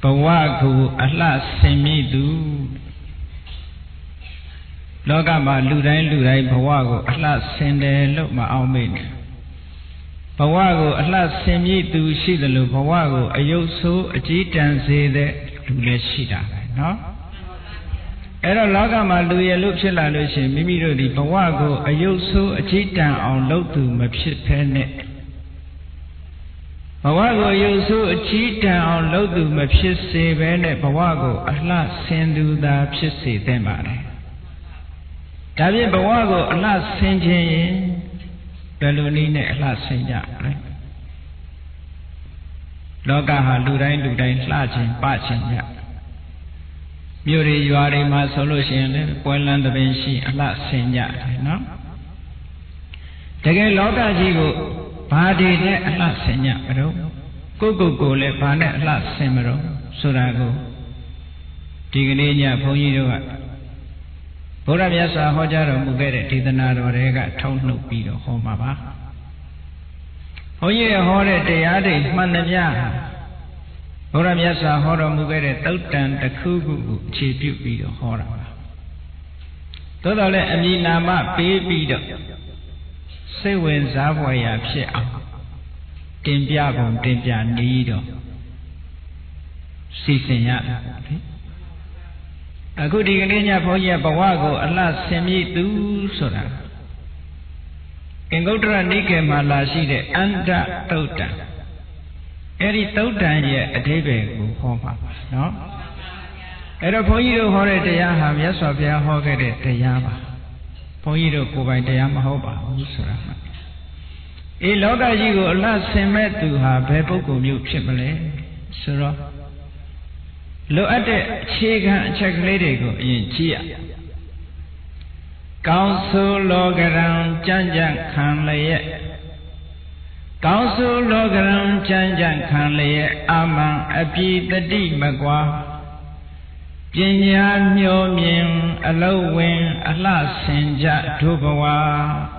Bawaku Allah semidu Logama Ludai Bawago Allah sende look my almin Bawago Allah semidu Shidalu Bawago Ayoso a jitan say that to let Shida no Era Logama Luya Lupsilla Lucian Mimiro di Bawago Ayoso a jitan on Lotu Mapshit Pene Bawago Yoso a cheetah on Lodu Mapshise Bene Bawago Allah sendu da Pshise Demare. Dabi Bawago Allah senje Belunine Allah senja. Logaha Ludain Lajin Bachin ya. Beauty you are my solution, Poland of Benshi Allah senja. No? Take Loga Jigo. Badi de Allah senya bro go le bane Allah semro surago digane nya bhonji do ka Bhoda Myasa ho ja ro mu ge de Dedana ro de ka thau nhup pi do ho ma ba Bhonji ye ho de taya de man na mya Bhoda Myasa ho ro mu ge de Tauttan takhu ku chhe pyu pi do ho ra ba Tho do le ami nama pe pi do Say when Zavaya Pia Timbia Bom Timbia Nido Sisenya A good Ignia Poya Bawago, Allah Semi do Sora Ingotra Nike Malashide Anda Tota Eri Tota ye a debe Homa, no? Era Poyo Hore de Yaham, Yaswabia Hoge de Yama. Poiro Kubai de Yamahoba, Usura. A Loga Yigo last semet to have Bepoko Mute Chimele, Sura. Look at the Chiga Chakledigo in Chia. Council log around Janjan Kanleye. Council log around Janjan Kanleye, Amang Api the D Magua. Jinya Myo Ming Alowing Allah Senja Tubawa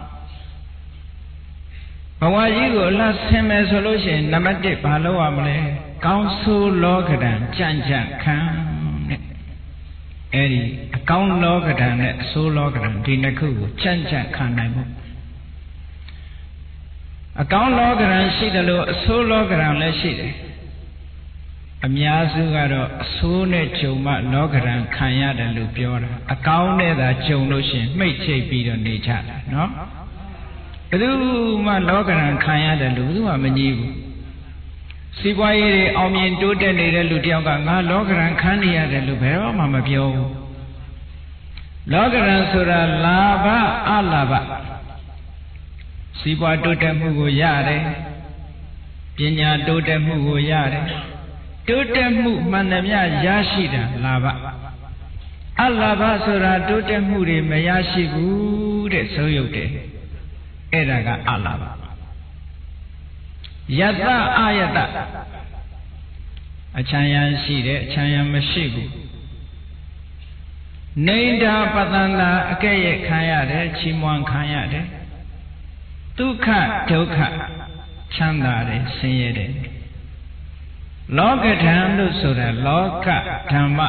Bawa Yigo last seme solution Namate Paloamle Council Logadan Janjan Kan Eri Account Logadan So Logadan Dinaku Janjan Kanaimu Account Logadan Shidalo So Logadan Leshide Amyasu garo sune chuma logaran kanya da lu pyo da account ne da chung lo shin miat chiat pi do ne cha da no badu ma logaran kanya da lu badu ma ma nyi bu Sipwa yi de aung myin toh tet nede lu tayaw ka nga logaran khan ne yade lu bhe ma ma pyo bu Logaran soda laba alaba Sipwa toh tet mu ko yade Panya toh tet mu ko yade Totemu manamya yashida lava. Alava sura totemu de mayashibu de soyote. Edaga alava. Yata ayata. Achayan shide, achayan mashibu. Neda patanda akeye kayade, chimwan kayade. Dukha dukha chandare senyede. Loka Dhamma Sura Loka Dhamma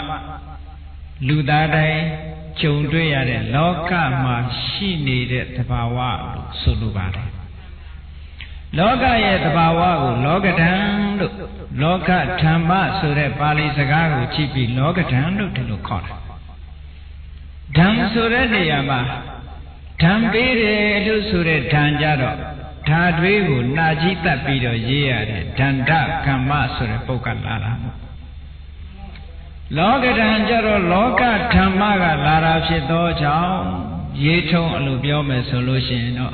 Ludadai Chunduyade Loka Ma Shini de Tabawa Sulubade Loka ye Tabawa Loka Dhamma Loka Dhamma Sura Pali Sagaru Chipi Loka Dhamma Telukora Dham Sura de Yama Dhambire Lu Sura Dhanjaro Tadwigu Najita Pido Yere Danda Kama Sura Pokalara Loga Danjaro Loka Tamaga Lara Shito Chow Yeto Alubiome Solution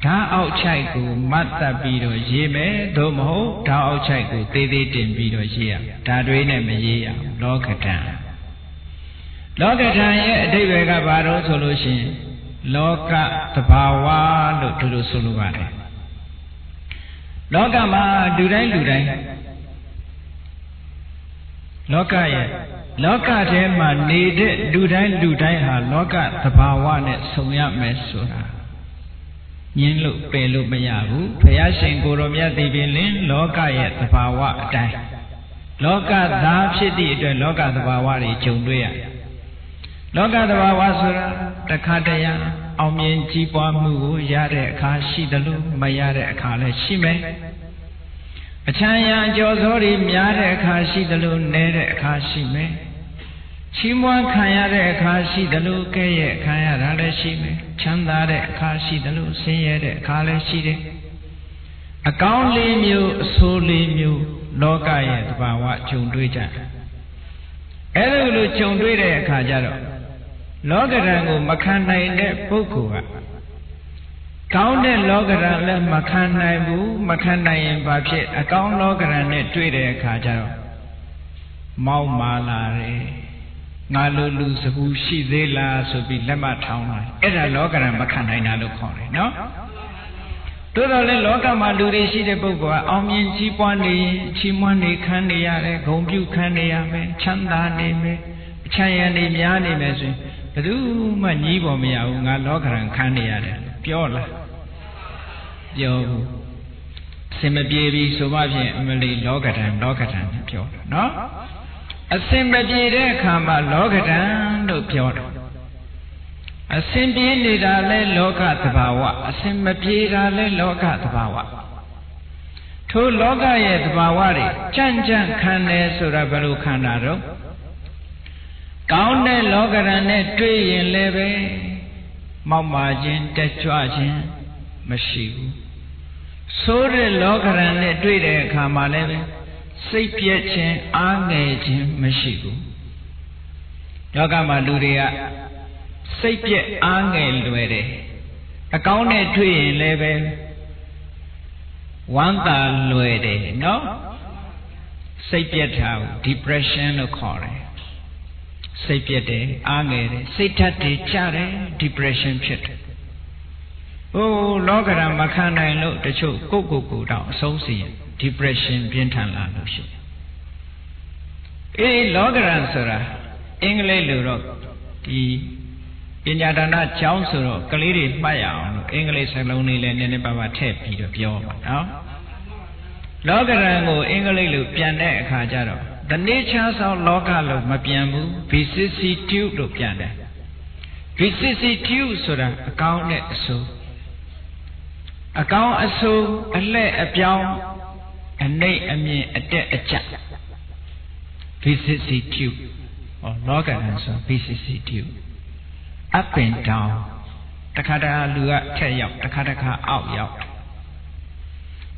Ta Ouchaiku Mata Pido Yeme Domo Ta Ouchaiku Tede Timbido Yea Tadwine Mea Loga Dan Loga Dan Ye Devega Baro Solution Loka Tapawa Lutulu Sulubare Loka Ma Ludai Loka Ye Loka Tema Needed Ludai Ha Loka Tapawa Net Soya Mesura Yinlu Pelu Mayabu Payashin Goromia Dibilin Loka Ye Tapawa Dai လောကသားဖြစ်သည့်အတွက်လောကသဘာဝတွေဂျုံတွေ့ရလောကသဘာဝဆိုတာတခါတရံအောင်မြင်ကြီးပွားမှုကိုရတဲ့အခါရှိတယ်လို့မရတဲ့အခါလည်းရှိမယ်အချမ်းရံကြော်စောတွေများတဲ့အခါရှိတယ်လို့နည်းတဲ့အခါရှိမယ်ချီးမွမ်းခံရတဲ့အခါရှိတယ်လို့ကဲ့ရဲ့ခံရတာလည်းရှိမယ်ချမ်းသာတဲ့အခါရှိတယ်လို့ဆင်းရဲတဲ့အခါလည်းရှိတယ်အကောင်းလေးမျိုးအဆိုးလေးမျိုးလောကရဲ့သဘာဝဂျုံတွေ့ကြအဲ့လိုဂျုံတွေ့တဲ့အခါကျတော့လောကဓာတ်ကိုမခံနိုင်တဲ့ပုဂ္ဂိုလ်ကကောင်းတဲ့လောကဓာတ်လည်းမခံနိုင်ဘူးမခံနိုင်ရင်ဘာဖြစ်အကောင်းလောကဓာတ်နဲ့တွေ့တဲ့အခါကျတော့မောက်မာလာတယ်ငါလိုလူစကူရှိသေးလားဆိုပြီးလက်မထောင်းလာအဲ့ဒါလောကဓာတ်မခံနိုင်တာလို့ခေါ်တယ်နော်တို့တော့လေလောကမှာလူတွေရှိတဲ့ပုဂ္ဂိုလ်ကအောင်မြင်ကြီးပွားနေချီးမွမ်းနေခံနေရတယ်ဂုဏ်ပြုခံနေရမယ်ချမ်းသာနေမယ်အချမ်းရံနေများနေမယ်ဆိုရင်ဘယ်သူမှညီးပေါ်မရဘူးငါလောကဓာတ်ခံနေရတယ်ပြောလားပြောဘူးအစင်မပြေပြီဆိုမှဖြင့်အမလီလောကဓာတ်ပြောတာနော်အစင်မပြေတဲ့အခါမှာလောကဓာတ်လို့ပြောတာအစင်ပြေနေတာလဲလောကသဘာဝအစင်မပြေတာလဲလောကသဘာဝထိုလောကရဲ့သဘာဝတွေကြံ့ကြံ့ခံတယ်ဆိုတာဘယ်လိုခံတာတော့ကောင်းတဲ့လောကဓာတ်နဲ့တွေ့ရင်လည်းပဲမောက်မာခြင်းတက်ကြွခြင်းမရှိဘူးဆိုးတဲ့လောကဓာတ်နဲ့တွေ့တဲ့အခါမှာလည်းပဲစိတ်ပြည့်ခြင်းအားငယ်ခြင်းမရှိဘူးလောကမှာလူတွေကစိတ်ပြည့်အားငယ်လွယ်တယ်အကောင်းနဲ့တွေ့ရင်လည်းပဲဝမ်းသာလွယ်တယ်နော်စိတ်ပြည့်တာကို depression လို့ခေါ်တယ်စိတ်ပြည့်တယ်အားငယ်တယ်စိတ်ဓာတ်တွေကျတယ် depression ဖြစ်တယ်ဟိုလောကဓာတ်မခံနိုင်လို့တချို့ကိုယ်တောင်အဆုံးစီရင် depression ပြင်းထန်လာလို့ရှိတယ်လောကဓာတ်ဆိုတာအင်္ဂလိပ်လိုတော့ဒီပညာဒါနကျောင်းဆိုတော့ကလေးတွေမှတ်ရအောင်လို့အင်္ဂလိပ်စကားလုံးလေးလည်းနည်းနည်းပါးပါးထည့်ပြီးတော့ပြောပါနော်လောကဓာတ်ကိုအင်္ဂလိပ်လိုပြန်တဲ့အခါကျတော့ the nature of လောကလို့မပြန်ဘူး vicissitude လို့ပြန်တယ် vicissitude ဆိုတာအကောင်းနဲ့အဆိုးအကောင်းအဆိုးအလှဲ့အပြောင်းအနှိမ့်အမြင့်အတက်အကျ vicissitude လောကဓာတ်ဆို vicissitude up and down တခါတခါလူကထက်ရောက်တခါတခါအောက်ရောက်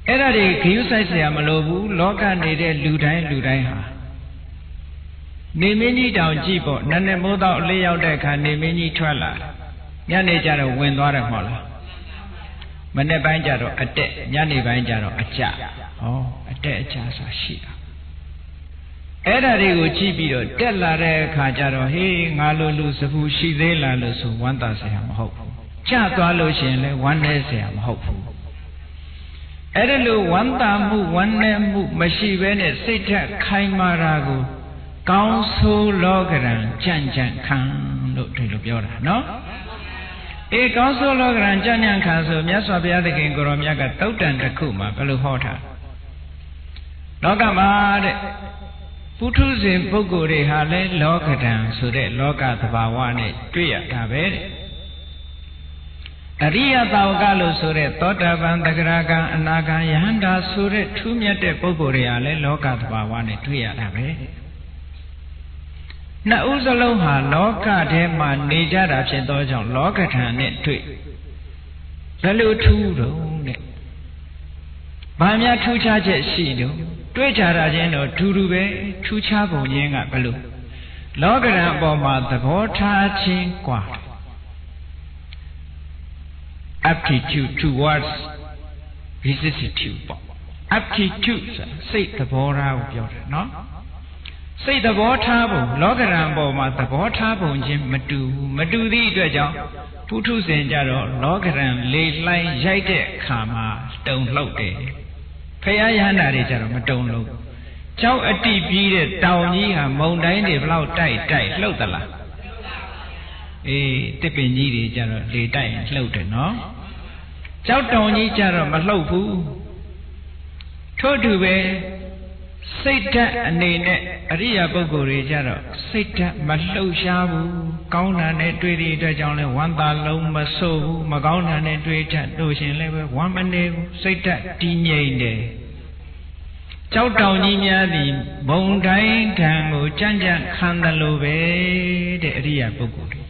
အဲ့ဒါတွေဂရုစိုက်เสียမလိုဘူးလောကနေတဲ့လူတိုင်းဟာနေမင်းကြီးတောင်ကြည့်ပေါ့နည်းနည်းမိုးတော့လေးရောက်တဲ့အခါနေမင်းကြီးထွက်လာညနေကျတော့ဝင်သွားတယ်မဟုတ်လားမနေ့ပိုင်းကျတော့အတက်ညနေပိုင်းကျတော့အကျအတက်အကျဆိုရှိတာအဲ့ဒါတွေကိုကြည့်ပြီးတော့တက်လာတဲ့အခါကျတော့ဟေးငါလိုလူစဖူရှိသေးလားလို့ဆိုဝမ်းသာเสียမဟုတ်ဘူးကျသွားလို့ရှိရင်လည်းဝမ်းနည်းเสียမဟုတ်ဘူးအဲ့ဒါလိုဝမ်းသာမှုဝမ်းနည်းမှုမရှိဘဲနဲ့စိတ်ဓာတ်ခိုင်မာတာကိုကောင်းဆိုးလောကဓာတ်ကြံ့ကြံ့ခံလို့ဒီလိုပြောတာနော်ကောင်းဆိုးလောကဓာတ်ကြံ့ကြံ့ခံဆိုမြတ်စွာဘုရားသခင်ကိုရောမြတ်ကသုတ်တန်တစ်ခုမှာဘယ်လိုဟောထားလောကမှာတဲ့ပုထုဇဉ်ပုဂ္ဂိုလ်တွေဟာလည်းလောကဓာတ်ဆိုတဲ့လောကသဘာဝနဲ့တွေ့ရတာပဲတဲ့အရိယသာဝကလို့ဆိုတဲ့သောတာပန်သဂရကံအနာဂံယဟန္တာဆိုတဲ့ထူးမြတ်တဲ့ပုဂ္ဂိုလ်တွေဟာလည်းလောကသဘာဝနဲ့တွေ့ရတာပဲနှစ်ဦးစလုံးဟာလောကထဲမှာနေကြတာဖြစ်သောကြောင့်လောကဓာတ်နဲ့တွေ့ဘယ်လိုထူးတော့တဲ့ဘာများထူးခြားချက်ရှိတော့တွေ့ကြတာချင်းတော့ထူးထူးပဲထူးခြားပုံချင်းကဘယ်လိုလောကဓာတ်အပေါ်မှာသဘောထားခြင်းกว่าaptitude towards vicissitude ပေါ့ aptitude စိတ်သဘောထားကိုပြောတယ်နော်စိတ်သဘောထားပုံလောကဓာတ်ပေါ်မှာသဘောထားပုံချင်းမတူသည့်အတွက်ကြောင့်ပုထုဇဉ်ကြတော့လောကဓာတ်လေလှိုင်းရိုက်တဲ့အခါမှာတုံလှုပ်တယ်ဖယားရဟန္တာတွေကြတော့မတုံလို့ကြောက်အတိပြီးတဲ့တောင်ကြီးဟာမုန်တိုင်းတွေဘလောက်တိုက်လှုပ်သလားတစ်ပင်ကြီးတွေကြတော့လေတိုက်လှုပ်တယ်နော်ကြောက်တောင်ကြီးကြတော့မလှုပ်ဘူးထို့တူပဲ စိတ်ဓာတ်အနေနဲ့အရိယာပုဂ္ဂိုလ်တွေကြတော့စိတ်ဓာတ်မလှုပ်ရှားဘူးကောင်းတာနဲ့တွေ့တဲ့အတွက်ကြောင့်လဲဝမ်းသာလုံးမဆိုးဘူးမကောင်းတာနဲ့တွေ့တတ်လို့ရှင်လည်းပဲဝမ်းမနေဘူးစိတ်ဓာတ်တည်ငြိမ်တယ်ကြောက်တောင်ကြီးများသည်ဘုံတိုင်းထံကိုကြံ့ကြံ့ခံတယ်လို့ပဲတဲ့အရိယာပုဂ္ဂိုလ်တွေ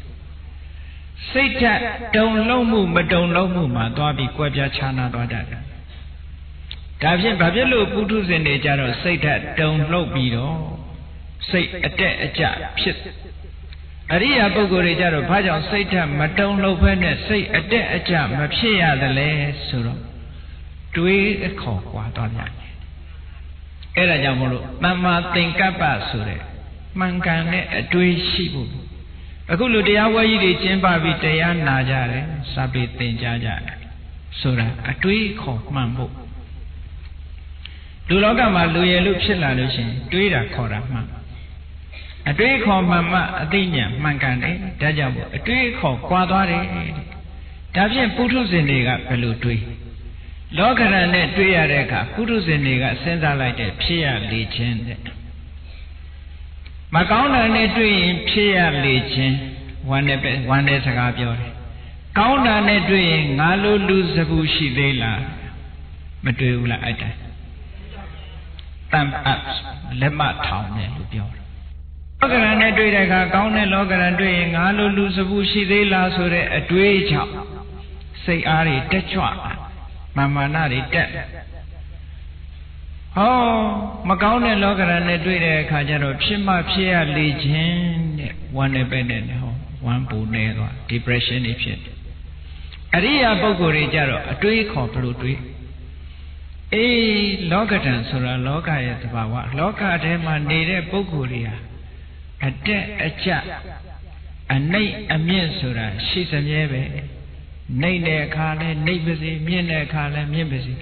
စိတ်ဓာတ်တုံလုံးမှုမတုံလုံးမှုမှာသွားပြီးကွဲပြားခြားနာသွားတတ်တယ်ဒါဖြင့်ဘာဖြစ်လို့ပုထုဇဉ်တွေကြတော့စိတ်ဓာတ်တုံလှုပ်ပြီးတော့စိတ်အတက်အကျဖြစ်အရိယာပုဂ္ဂိုလ်တွေကြတော့ဘာကြောင့်စိတ်ဓာတ်မတုံလှုပ်ဘဲနဲ့စိတ်အတက်အကျမဖြစ်ရသလဲဆိုတော့တွေးအခေါ်ကွာသွားပြန်အဲ့ဒါကြောင့်မလို့သမ္မာသင်္ကပ္ပဆိုတဲ့မှန်ကန်တဲ့အတွေးရှိဖို့အခုလိုတရားဝဲကြီးတွေကျင်းပပြီးတရားနာကြတယ်စာပေသင်ကြားကြတယ်ဆိုတာအတွေးခေါ်မှန်ဖို့လူလောကမှာလူရည်လို့ဖြစ်လာလို့ရှိရင်တွေးတာခေါ်တာမှန်အတွေးခေါ်မှန်မှအသိဉာဏ်မှန်ကန်တယ်ဒါကြောင့်မို့အတွေးခေါ်ကွာသွားတယ်ဒါဖြင့်ပုထုဇဉ်တွေကဘယ်လိုတွေးလောကရန်နဲ့တွေးရတဲ့အခါပုထုဇဉ်တွေကစဉ်းစားလိုက်တဲ့ဖြစ်ရလေခြင်းတဲ့မကောင်းတာနဲ့တွေ့ရင်ဖြစ်ရလေခြင်းဝမ်းနဲ့စကားပြောတယ်ကောင်းတာနဲ့တွေ့ရင်ငါလိုလူစပူရှိသေးလားမတွေ့ဘူးလားအဲ့ဒါတမ်အပ်လက်မထောင်တယ်လို့ပြောတယ်လောကရန်နဲ့တွေ့တဲ့အခါကောင်းတဲ့လောကရန်တွေ့ရင်ငါလိုလူစပူရှိသေးလားဆိုတဲ့အတွေးကြောင့်စိတ်အားတွေတက်ကြွမာနတွေတက်ဟောမကောင်းတဲ့လောကရန်နဲ့တွေ့တဲ့အခါကျတော့ဖြစ်မှဖြစ်ရလေခြင်းတဲ့ဝမ်းနဲ့ပဲနဲ့ဟောဝမ်းပူနေသွား depression တွေဖြစ်တယ်အရိယာပုဂ္ဂိုလ်တွေကြတော့အတွေးခေါ်ဘလို့တွေးအေးလောကဓာတ်ဆိုတာလောကရဲ့သဘာဝလောကထဲမှာနေတဲ့ပုဂ္ဂိုလ်တွေဟာအတက်အကျအနှိမ့်အမြင့်ဆိုတာရှိစမြဲပဲနှိမ့်တဲ့အခါလဲနှိမ့်ပါစေမြင့်တဲ့အခါလဲမြင့်ပါစေ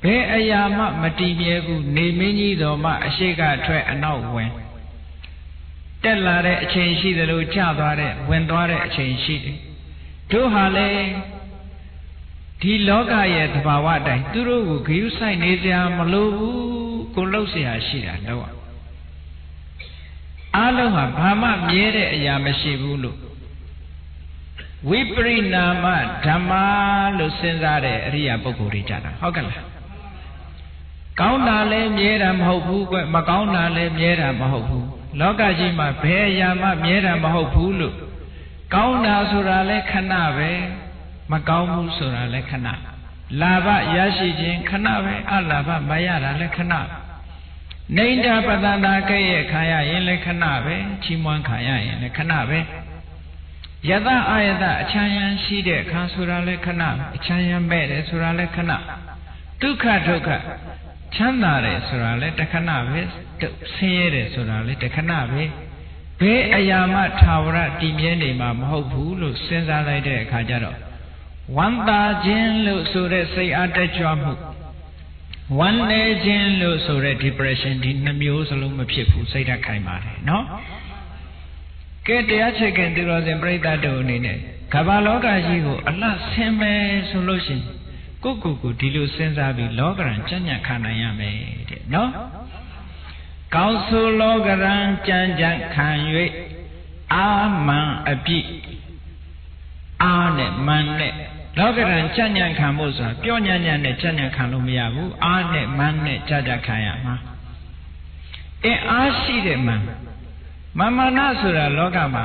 ဘယ်အရာမှမတည်မြဲဘူးနေမင်းကြီးတော်မှအရှိကထွက်အနောက်ဝင်တက်လာတဲ့အချိန်ရှိသလိုကျသွားတဲ့ဝင်သွားတဲ့အချိန်ရှိတယ်တို့ဟာလဲဒီလောကရဲ့သဘာဝအတိုင်းသူတို့ကိုဂရုစိုက်နေကြမလို့ဘူးကိုလှုပ်เสียရှိတာတော့အားလုံးဟာဘာမှမြဲတဲ့အရာမရှိဘူးလို့ဝိပရိနာမဓမ္မလို့စဉ်းစားတဲ့အရိယာပုဂ္ဂိုလ်တွေကြတာဟုတ်ကဲ့လားကောင်းတာလည်းမြဲတာမဟုတ်ဘူးကွမကောင်းတာလည်းမြဲတာမဟုတ်ဘူးလောကကြီးမှာဘယ်အရာမှမြဲတာမဟုတ်ဘူးလို့ကောင်းတာဆိုတာလည်းခဏပဲမကောင်းဘူးဆိုတာလည်းခဏလာဘရရှိခြင်းခဏပဲအလာဘမရတာလည်းခဏနိန္ဒပတန္တာကဲ့ရဲ့ခံရရင်လည်းခဏပဲချီးမွမ်းခံရရင်လည်းခဏပဲယတအာယတအချမ်းရန်ရှိတဲ့အခါဆိုတာလည်းခဏအချမ်းရန်မဲ့တယ်ဆိုတာလည်းခဏဒုက္ခဒုက္ခချမ်းသာတယ်ဆိုတာလည်းတခဏပဲဆင်းရဲတယ်ဆိုတာလည်းတခဏပဲဘယ်အရာမှထာဝရတည်မြဲနေမှာမဟုတ်ဘူးလို့စဉ်းစားလိုက်တဲ့အခါကျတော့ဝမ်းသာခြင်းလို့ဆိုတဲ့စိတ်အားတက်ကြွမှုဝမ်းနည်းခြင်းလို့ဆိုတဲ့ depression ဒီနှမျိုးစလုံးမဖြစ်ဘူးစိတ်ဓာတ်ခိုင်ပါတယ်နော်ကဲတရားချက်ကင်သူတော်စင်ပြိဿတို့အနေနဲ့ကမ္ဘာလောကကြီးကိုအလှဆင်းမယ်ဆိုလို့ရှိရင်ကိုဒီလိုစဉ်းစားပြီးလောကရန်ကြံ့ကြံ့ခံနိုင်ရမယ်တဲ့နော်ကောင်းဆိုလောကရန်ကြံ့ကြံ့ခံ၍အာမန်အပြည့်အာနဲ့မန်နဲ့လောကရန်ကြံ့ကြံ့ခံဖို့ဆိုတာပြောညံ့ညံ့နဲ့ကြံ့ကြံ့ခံလို့မရဘူးအာနဲ့မန်နဲ့ကြံ့ခံရမှာအားရှိတဲ့မန်မာနဆိုတာလောကမှာ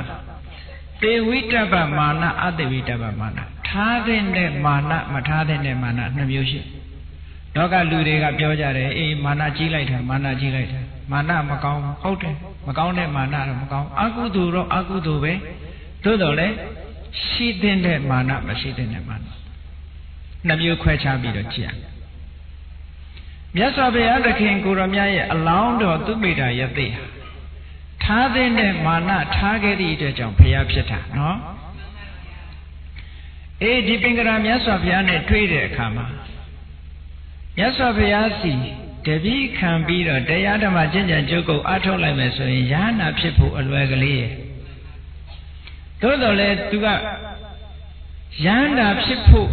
သေဝိတ္တပမာနအသေဝိတ္တပမာနထားတဲ့မာနမထားတဲ့မာနနှစ်မျိုးရှိလောကလူတွေကပြောကြတယ်အေးမာနကြီးလိုက်တာမာနကြီးလိုက်တာမာနမကောင်းဟုတ်တယ်မကောင်းတဲ့မာနတော့မကောင်းအကုသိုလ်တော့အကုသိုလ်ပဲသို့တော်လည်းရှိတဲ့မာနမရှိတဲ့မာနနှစ်မျိုးခွဲခြားပြီးတော့ကြည့်ရမြတ်စွာဘုရားသခင်ကိုရောမြတ်ရဲ့အလောင်းတော်သူမိတာယသိထားတဲ့မာနထားခဲ့သည့်အတွက်ကြောင့်ဘုရားဖြစ်တာနော်အေးဒီပင်ကရာမြတ်စွာဘုရားနဲ့တွေ့တဲ့အခါမှာမြတ်စွာဘုရားစီတပည့်ခံပြီးတော့တရားဓမ္မကျင့်ကြံကြုတ်ကုတ်အားထုတ်လိုက်မယ်ဆိုရင်ယ ahanan ဖြစ်ဖို့အလွယ်ကလေးရဲ့သို့တော်လည်းသူကယ ahanan ဖြစ်ဖို့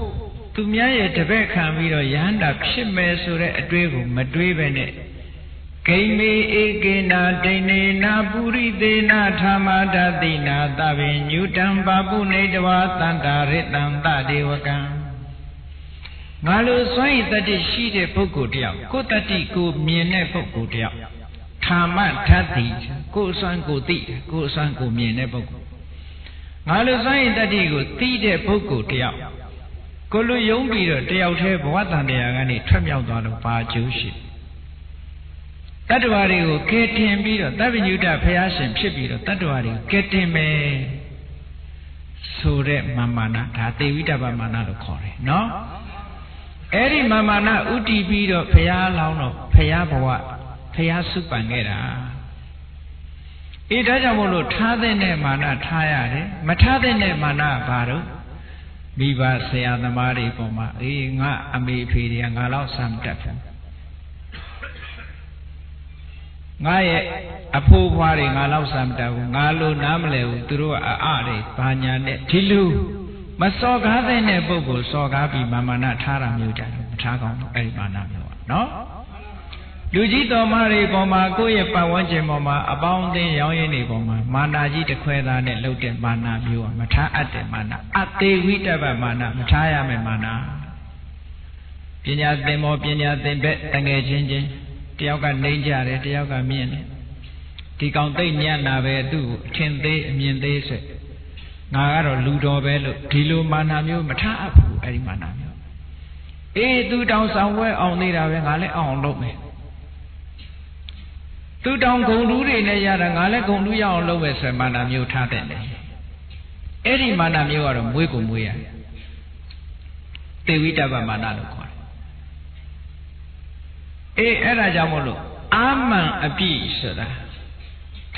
သူများရဲ့တပည့်ခံပြီးတော့ယ ahanan ဖြစ်မယ်ဆိုတဲ့အတွေးကိုမတွေးပဲနဲ့ Kaimi ekena tenena puritena thamadhatina tabe nyutam babu nedwa tantaritam tadevakam Ngalu swai tati shide puku tiaw ko tati ko miene puku tiaw thamadhati ko swan ko ti ko swan ko miene puku Ngalu swai tati ko ti de puku tiaw ko lu yong pi ro tiaw the bwa tantaya kani thwat myauk twa lo ba ceu shi Tattvaတွေကိုကဲတင်ပြီးတော့သဗ္ဗညုတဘုရားရှင်ဖြစ်ပြီးတော့တတ္တဝါတွေကိုကဲတင်မယ်ဆိုတဲ့မာမနာဒါသေဝိတ္တပမာနလို့ခေါ်တယ်နော်အဲ့ဒီမာမနာဥတည်ပြီးတော့ဘုရားလောင်းတော့ဘုရားဘဝဘုရားစုပန်ခဲ့တာဒါကြောင့်မို့လို့ထားတဲ့မာနထားရတယ်မထားတဲ့မာနကဘာတော့မိဘဆရာသမားတွေပေါ်မှာငါအမေဖေတွေကငါလောက်စမ်းတတ်တယ်ငါရဲ့အဖိုးဖွားတွေငါလောက်စမ်းတတ်ဘူးငါလို့နားမလဲဘူးသူတို့ကအတွေဘာညာနဲ့ဒီလိုမစော်ကားတဲ့ပုဂ္ဂိုလ်စော်ကားပြီးမာနထားတာမျိုးကြတယ်မထားကောင်းဘူးအဲ့ဒီမာနမျိုးอ่ะနော်လူကြီးတော်မတွေပေါ်မှာကိုယ့်ရဲ့ပတ်ဝန်းကျင်ပေါ်မှာအပေါင်းအသင်းရောင်းရင်းတွေပေါ်မှာမာနကြီးတစ်ခွဲသားနဲ့လှုပ်တဲ့မာနမျိုးอ่ะမထားအပ်တဲ့မာနအသေးဝိတ္တပမာနမထားရမယ်မာနပညာသင်္ဘောပညာသင်ဘက်တငယ်ချင်းချင်းတယောက်ကနေကြတယ်တယောက်ကမြင်တယ်ဒီကောင်သိညံ့တာပဲသူ့ကိုအထင်သေးအမြင်သေးဆိုငါကတော့လူတော်ပဲလို့ဒီလိုမာနမျိုးမထားအပ်ဘူးအဲ့ဒီမာနမျိုးသူတောင်ဆောင်ဝဲအောင်နေတာပဲငါလည်းအောင်လုပ်မယ်သူတောင်ဂုံတူးတွေနဲ့ရတာငါလည်းဂုံတူးရအောင်လုပ်မယ်ဆိုမာနမျိုးထားတဲ့တယ်အဲ့ဒီမာနမျိုးကတော့မွေးကိုမွေးရတယ်သေဝိတ္တပမာနလို့ခေါ်တယ်အဲ့ဒါကြောင့်မို့လို့အာမန်အပြည့်ဆိုတာ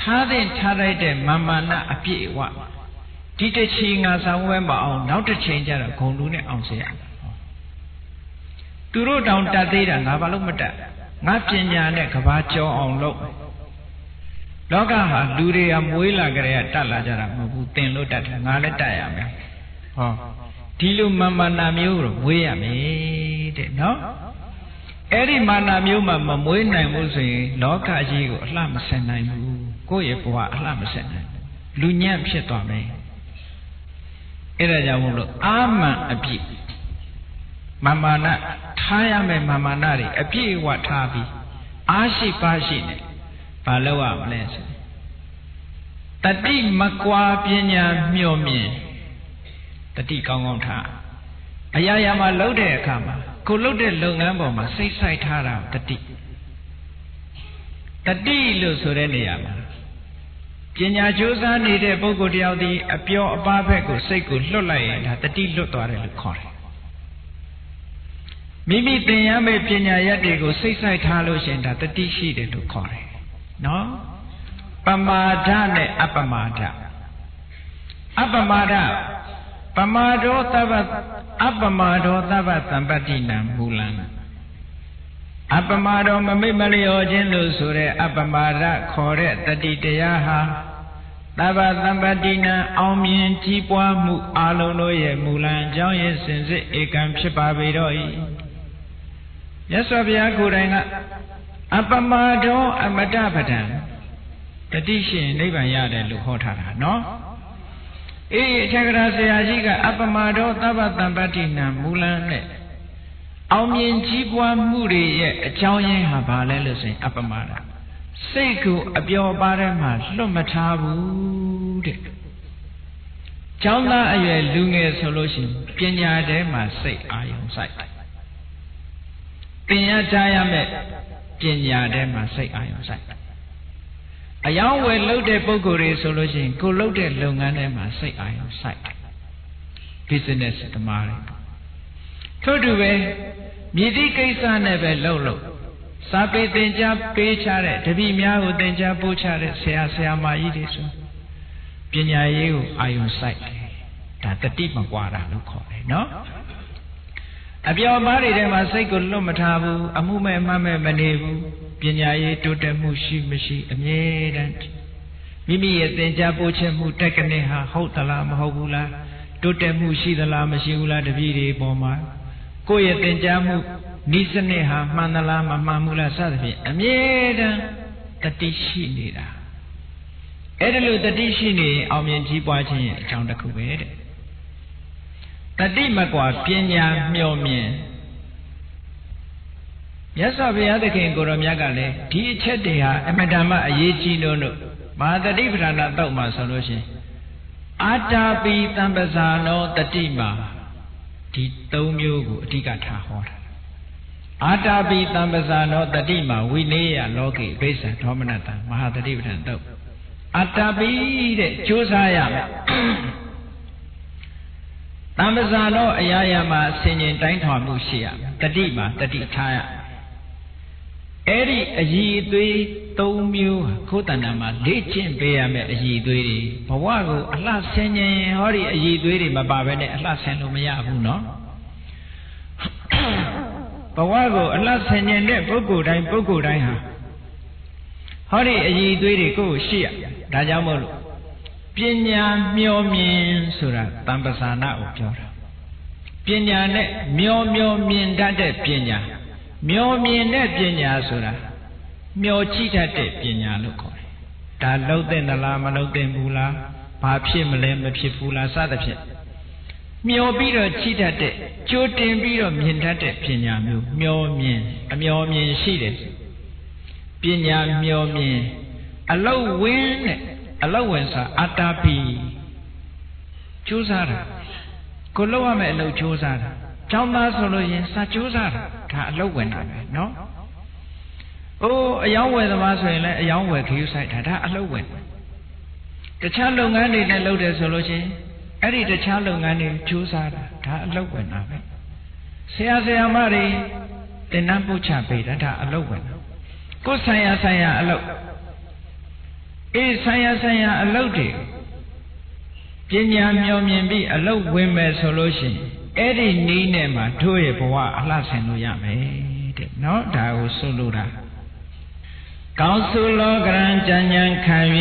ထားတဲ့ထားလိုက်တဲ့မာနအပြည့်ဝဒီတစ်ချိန်ငါဆောင်ဝဲမအောင်နောက်တစ်ချိန်ကျတော့ဂုံတူးနဲ့အောင်စေရသူတို့တောင်တတ်သေးတာငါဘာလို့မတတ်ငါပညာနဲ့ကဘာကြောအောင်လုပ်လောကဟာလူတွေကမွေးလာကြတဲ့တတ်လာကြတာမဟုတ်ဘူးသင်လို့တတ်တယ်ငါလည်းတတ်ရမယ်ဟောဒီလိုမာနမျိုးတော့မွေးရမယ်တဲ့နော်အဲ့ဒီမာနမျိုးမှမမွေးနိုင်ဘူးဆိုရင်လောကကြီးကိုအလှမဆက်နိုင်ဘူးကိုယ့်ရဲ့ဘဝအလှမဆက်နိုင်လူညံ့ဖြစ်သွားမယ်အဲ့ဒါကြောင့်မို့လို့အာမန်အပြည့်မာနထားရမယ်မာနတွေအပြည့်အဝထားပြီးအားရှိပါရှိနေဘာလို့ရမလဲဆိုတတိမကွာပညာမျှော်မြင်တတိကောင်းကောင်းထားအရာရာမှာလှုပ်တဲ့အခါမှာကိုလှုပ်တဲ့လုပ်ငန်းပေါ်မှာစိတ်ဆိုင်ထားတာတတိလို့ဆိုတဲ့နေရာမှာပညာကြိုးစားနေတဲ့ပုဂ္ဂိုလ်တယောက်ဒီအပျော်အပါးဘက်ကိုစိတ်ကိုလွတ်လိုက်ရင်ဒါတတိလွတ်သွားတယ်လို့ခေါ်တယ်မိမိသင်ရမယ့်ပညာရက်တွေကိုစိတ်ဆိုင်ထားလို့ရှိရင်ဒါတတိရှိတယ်လို့ခေါ်တယ်နော်ပမာဒနဲ့အပမာဒပမာဒောသဗ္ဗအပမာဒောသဗ္ဗသံပတ္တိနံမူလံအပမာဒောမမိတ်မလျော်ခြင်းလို့ဆိုတဲ့အပမာဒခေါ်တဲ့တတိတရားဟာသဗ္ဗသံပတ္တိနံအောင်မြင်ကြီးပွားမှုအလုံးတို့ရဲ့မူလံအကြောင်းရင်းစင်စစ်ဧကံဖြစ်ပါပေတော့၏မြတ်စွာဘုရားကိုယ်တိုင်ကအပမာဒောအမတပဒံတတိရှင်နိဗ္ဗာန်ရတယ်လို့ဟောထားတာနော်အထက်ကရာဆရာကြီးကအပမာဒောသဗ္ဗသံပတ္တိနံမူလံနဲ့အောင်မြင်ကြီးပွားမှုတွေရဲ့အကြောင်းရင်းဟာဘာလဲလို့ဆိုရင်အပမာဒစိတ်ကိုအပျော်ပါးထဲမှာလွတ်မထားဘူးတဲ့ကျောင်းသားအရွယ်လူငယ်ဆိုလို့ရှိရင်ပညာထဲမှာစိတ်အာရုံစိုက်သင်ရထားရမယ့်ပညာထဲမှာစိတ်အာရုံစိုက်အယောင်းဝယ်လုပ်တဲ့ပုဂ္ဂိုလ်တွေဆိုလို့ရှိရင်ကိုလုပ်တဲ့လုပ်ငန်းထဲမှာစိတ်အာရုံစိုက် business သမားတွေထို့တူပဲမြည်သည့်ကိစ္စနဲ့ပဲလုပ်စာပေသင်ကြားပေးချတဲ့တပည့်များကိုသင်ကြားပို့ချတဲ့ဆရာမကြီးတွေဆိုပညာရေးကိုအာရုံစိုက်တယ်ဒါတတိမကွာတာလို့ခေါ်တယ်နော်အပျော်ပါးတွေထဲမှာစိတ်ကိုလွတ်မထားဘူးအမှုမဲ့မှမဲ့မနေဘူးပညာရေးတိုးတက်မှုရှိမရှိအမြဲတမ်းမိမိရဲ့သင်ကြားပို့ချမှုတက္ကနိဟာဟုတ်သလားမဟုတ်ဘူးလားတိုးတက်မှုရှိသလားမရှိဘူးလားတပည့်တွေပေါ်မှာကိုယ့်ရဲ့သင်ကြားမှု နိစနစ်ဟာမှန်သလားမမှန်ဘူးလားစသဖြင့်အမြဲတမ်းတတိရှိနေတာအဲ့ဒါလို့တတိရှိနေရင်အောင်မြင်ကြီးပွားခြင်းရဲ့အကြောင်းတစ်ခုပဲတဲ့တတိမကွာပညာမျှော်မြင်မြတ်စွာဘုရားသခင်ကိုရောမြတ်ကလည်းဒီအချက်တွေဟာအမတ္တမအရေးကြီးလို့မဟာတတိပဌာနာတော့မှာဆိုလို့ရှိရင်အာတာပိတံပဇာနောတတိမှာဒီ၃မျိုးကိုအဓိကထားဟောတာအာတာပိတံပဇာနောတတိမှာဝိနည်းယလောကိဘိစ္ဆံဒေါမနတံမဟာတတိပဌာန်တော့အာတာပိတဲ့ကြိုးစားရမယ်တံပဇာနောအရာရာမှာဆင်ញင်တိုင်းထွာမှုရှိရမယ်တတိမှာတတိထားရအဲ့ဒီအည်အသွေး၃မျိုးခိုးတဏ္ဍာမှာလေ့ကျင့်ပေးရမယ်အည်အသွေးတွေဘဝကိုအလှဆင်ញင်ဟောဒီအည်အသွေးတွေမပါဘဲနဲ့အလှဆင်လို့မရဘူးနော်ဘဝကိုအလှဆင်ញင်တဲ့ပုဂ္ဂိုလ်တိုင်းဟာဟောဒီအည်အသွေးတွေကိုရှိရဒါကြောင့်မို့လို့ပညာမျှော်မြင်ဆိုတာတံပဇာနာကိုပြောတာပညာနဲ့မျှော်မြင်တတ်တဲ့ပညာမျှော်မြင်တဲ့ပညာဆိုတာမျှော်ကြည့်တတ်တဲ့ပညာလို့ခေါ်တယ်။ဒါလှုပ်တဲ့နလားမလှုပ်တဲ့ဘူးလားဘာဖြစ်မလဲမဖြစ်ဘူးလားစသဖြင့်မျှော်ပြီးတော့ကြည့်တတ်တဲ့ကြိုတင်ပြီးတော့မြင်တတ်တဲ့ပညာမျိုးမျှော်မြင်အမျှော်မြင်ရှိတယ်ပညာမျှော်မြင်အလုံးဝင်းနဲ့အလုံးဝင်စာအတ္တပိကြိုးစားတာကိုလှုပ်ရမယ့်အလုပ်ကြိုးစားတာကျောင်းသားဆိုလို့ရင်စာကြိုးစားတာဒါအလုပ်ဝင်တာပဲနော်။အိုးအယောင်းဝယ်သမားဆိုရင်လည်းအယောင်းဝယ်ခရူးဆိုင်တာဒါအလုပ်ဝင်။တခြားလုပ်ငန်းတွေနဲ့လုပ်တယ်ဆိုလို့ချင်းအဲ့ဒီတခြားလုပ်ငန်းတွေကြိုးစားတာဒါအလုပ်ဝင်တာပဲ။ဆရာမတွေသင်တန်းပို့ချပေးတာဒါအလုပ်ဝင်တာ။ကိုယ်ဆိုင်ရာအလုပ်ဆိုင်ရာအလုပ်တွေပညာမျှော်မြင်ပြီးအလုပ်ဝင်မယ်ဆိုလို့ရှိရင်အဲ့ဒီနည်းနဲ့မှတို့ရဲ့ဘဝအလှဆင်လို့ရမယ်တဲ့နော်ဒါကိုဆိုလိုတာကောင်းစုလောကရံဉာဏ်ခံ၍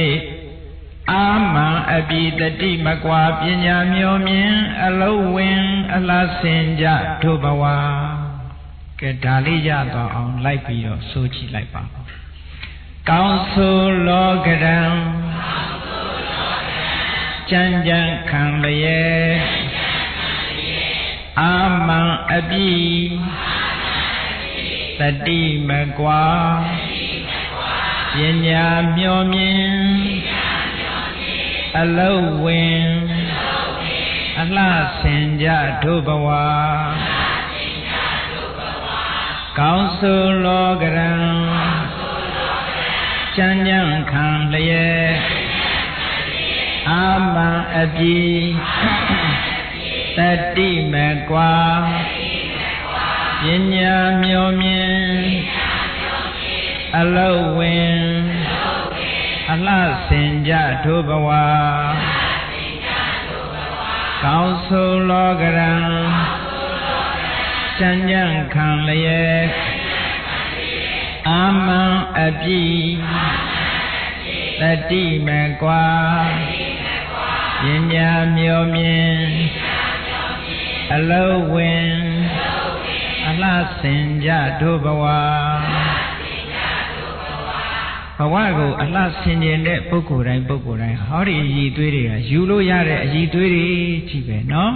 အာမံအပိတတိမကွာပညာမျှော်မြင်အလုံးဝင်အလှဆင်ကြတို့ဘဝကဲဒါလေးရတော့အောင်လိုက်ပြီးတော့ဆိုကြည့်လိုက်ပါကောင်းစုလောကရံဉာဏ်ခံလျက်အာမံအပိတတိမကွာပညာမျှော်မြင်အလုံးဝင်အလှဆင်ကြတို့ဘဝကောင်းဆိုလောကရံဉာဏ်ခံလျက်အာမံအပိတတိမကွာပညာမျှော်မြင်အလုံးဝင်အလှဆင်ကြတို့ဘဝကောင်းဆိုလောကရံဉာဏ်ခံလျက်အာမံအပိတတိမကွာပညာမျှော်မြင်အလုံးဝင်အလှဆင်ကြတို့ဘဝဘဝကိုအလှဆင်ကျင်တဲ့ပုဂ္ဂိုလ်တိုင်းဟောဒီအည်သွေးတွေကယူလို့ရတဲ့အည်သွေးတွေကြီးပဲနော်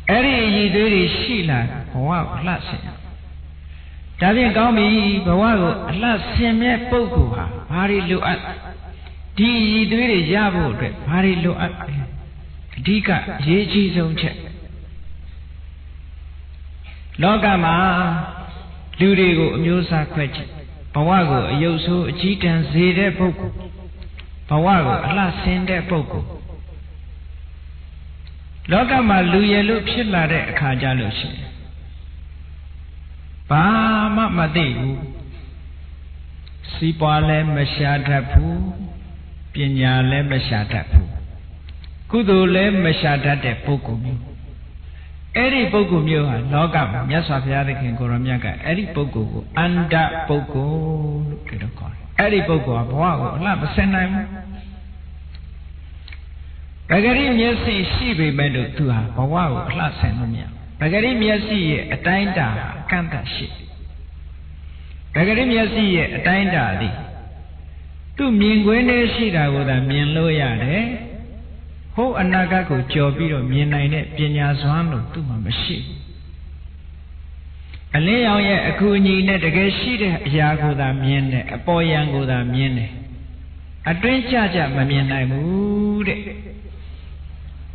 အဲ့ဒီအည်သွေးတွေရှိလာဘဝကိုအလှဆင်ဒါဖြင့်ကောင်းပြီဘဝကိုအလှဆင်မဲ့ပုဂ္ဂိုလ်ဟာဘာတွေလိုအပ်ဒီအည်သွေးတွေရဖို့အတွက်ဘာတွေလိုအပ်အဓိကအရေးကြီးဆုံးချက်လောကမှာလူတွေကိုအမျိုးအစားခွဲခြားဘဝကိုအယုတ်ဆိုးအကြီးတန်းစေတဲ့ပုဂ္ဂိုလ်ဘဝကိုအလှဆင်တဲ့ပုဂ္ဂိုလ်လောကမှာလူရည်လို့ဖြစ်လာတဲ့အခါကြလို့ရှိရင်ဘာမှမသိဘူးစီးပွားလည်းမရှာတတ်ဘူးပညာလည်းမရှာတတ်ဘူးကုသိုလ်လည်းမရှာတတ်တဲ့ပုဂ္ဂိုလ်မျိုးအဲ့ဒီပုဂ္ဂိုလ်မျိုးဟာလောကမှာမြတ်စွာဘုရားသခင်ကိုရောမြတ်ကအဲ့ဒီပုဂ္ဂိုလ်ကိုအန္တပုဂ္ဂိုလ်လို့ပြောတော့ခေါ်တယ်အဲ့ဒီပုဂ္ဂိုလ်ကဘဝကိုအလှမဆင်နိုင်ဘူးပဂရိမျက်စိရှိပေမဲ့လို့သူဟာဘဝကိုအလှဆင်လို့မရ ပဂရိမျက်စိရဲ့အတိုင်းတာကန့်သတ်ရှိပဂရိမျက်စိရဲ့အတိုင်းတာသည်သူ့မြင်ကွင်းနဲ့ရှိတာကိုသာမြင်လို့ရတယ်ဟိုအနာဂတ်ကိုကြော်ပြီးတော့မြင်နိုင်တဲ့ပညာစွမ်းလို့သူ့မှာမရှိဘူးအလင်းရောင်ရဲ့အကူအညီနဲ့တကယ်ရှိတဲ့အရာကိုသာမြင်တယ်အပေါ်ယံကိုသာမြင်တယ်အတွင်းကြမမြင်နိုင်ဘူးတဲ့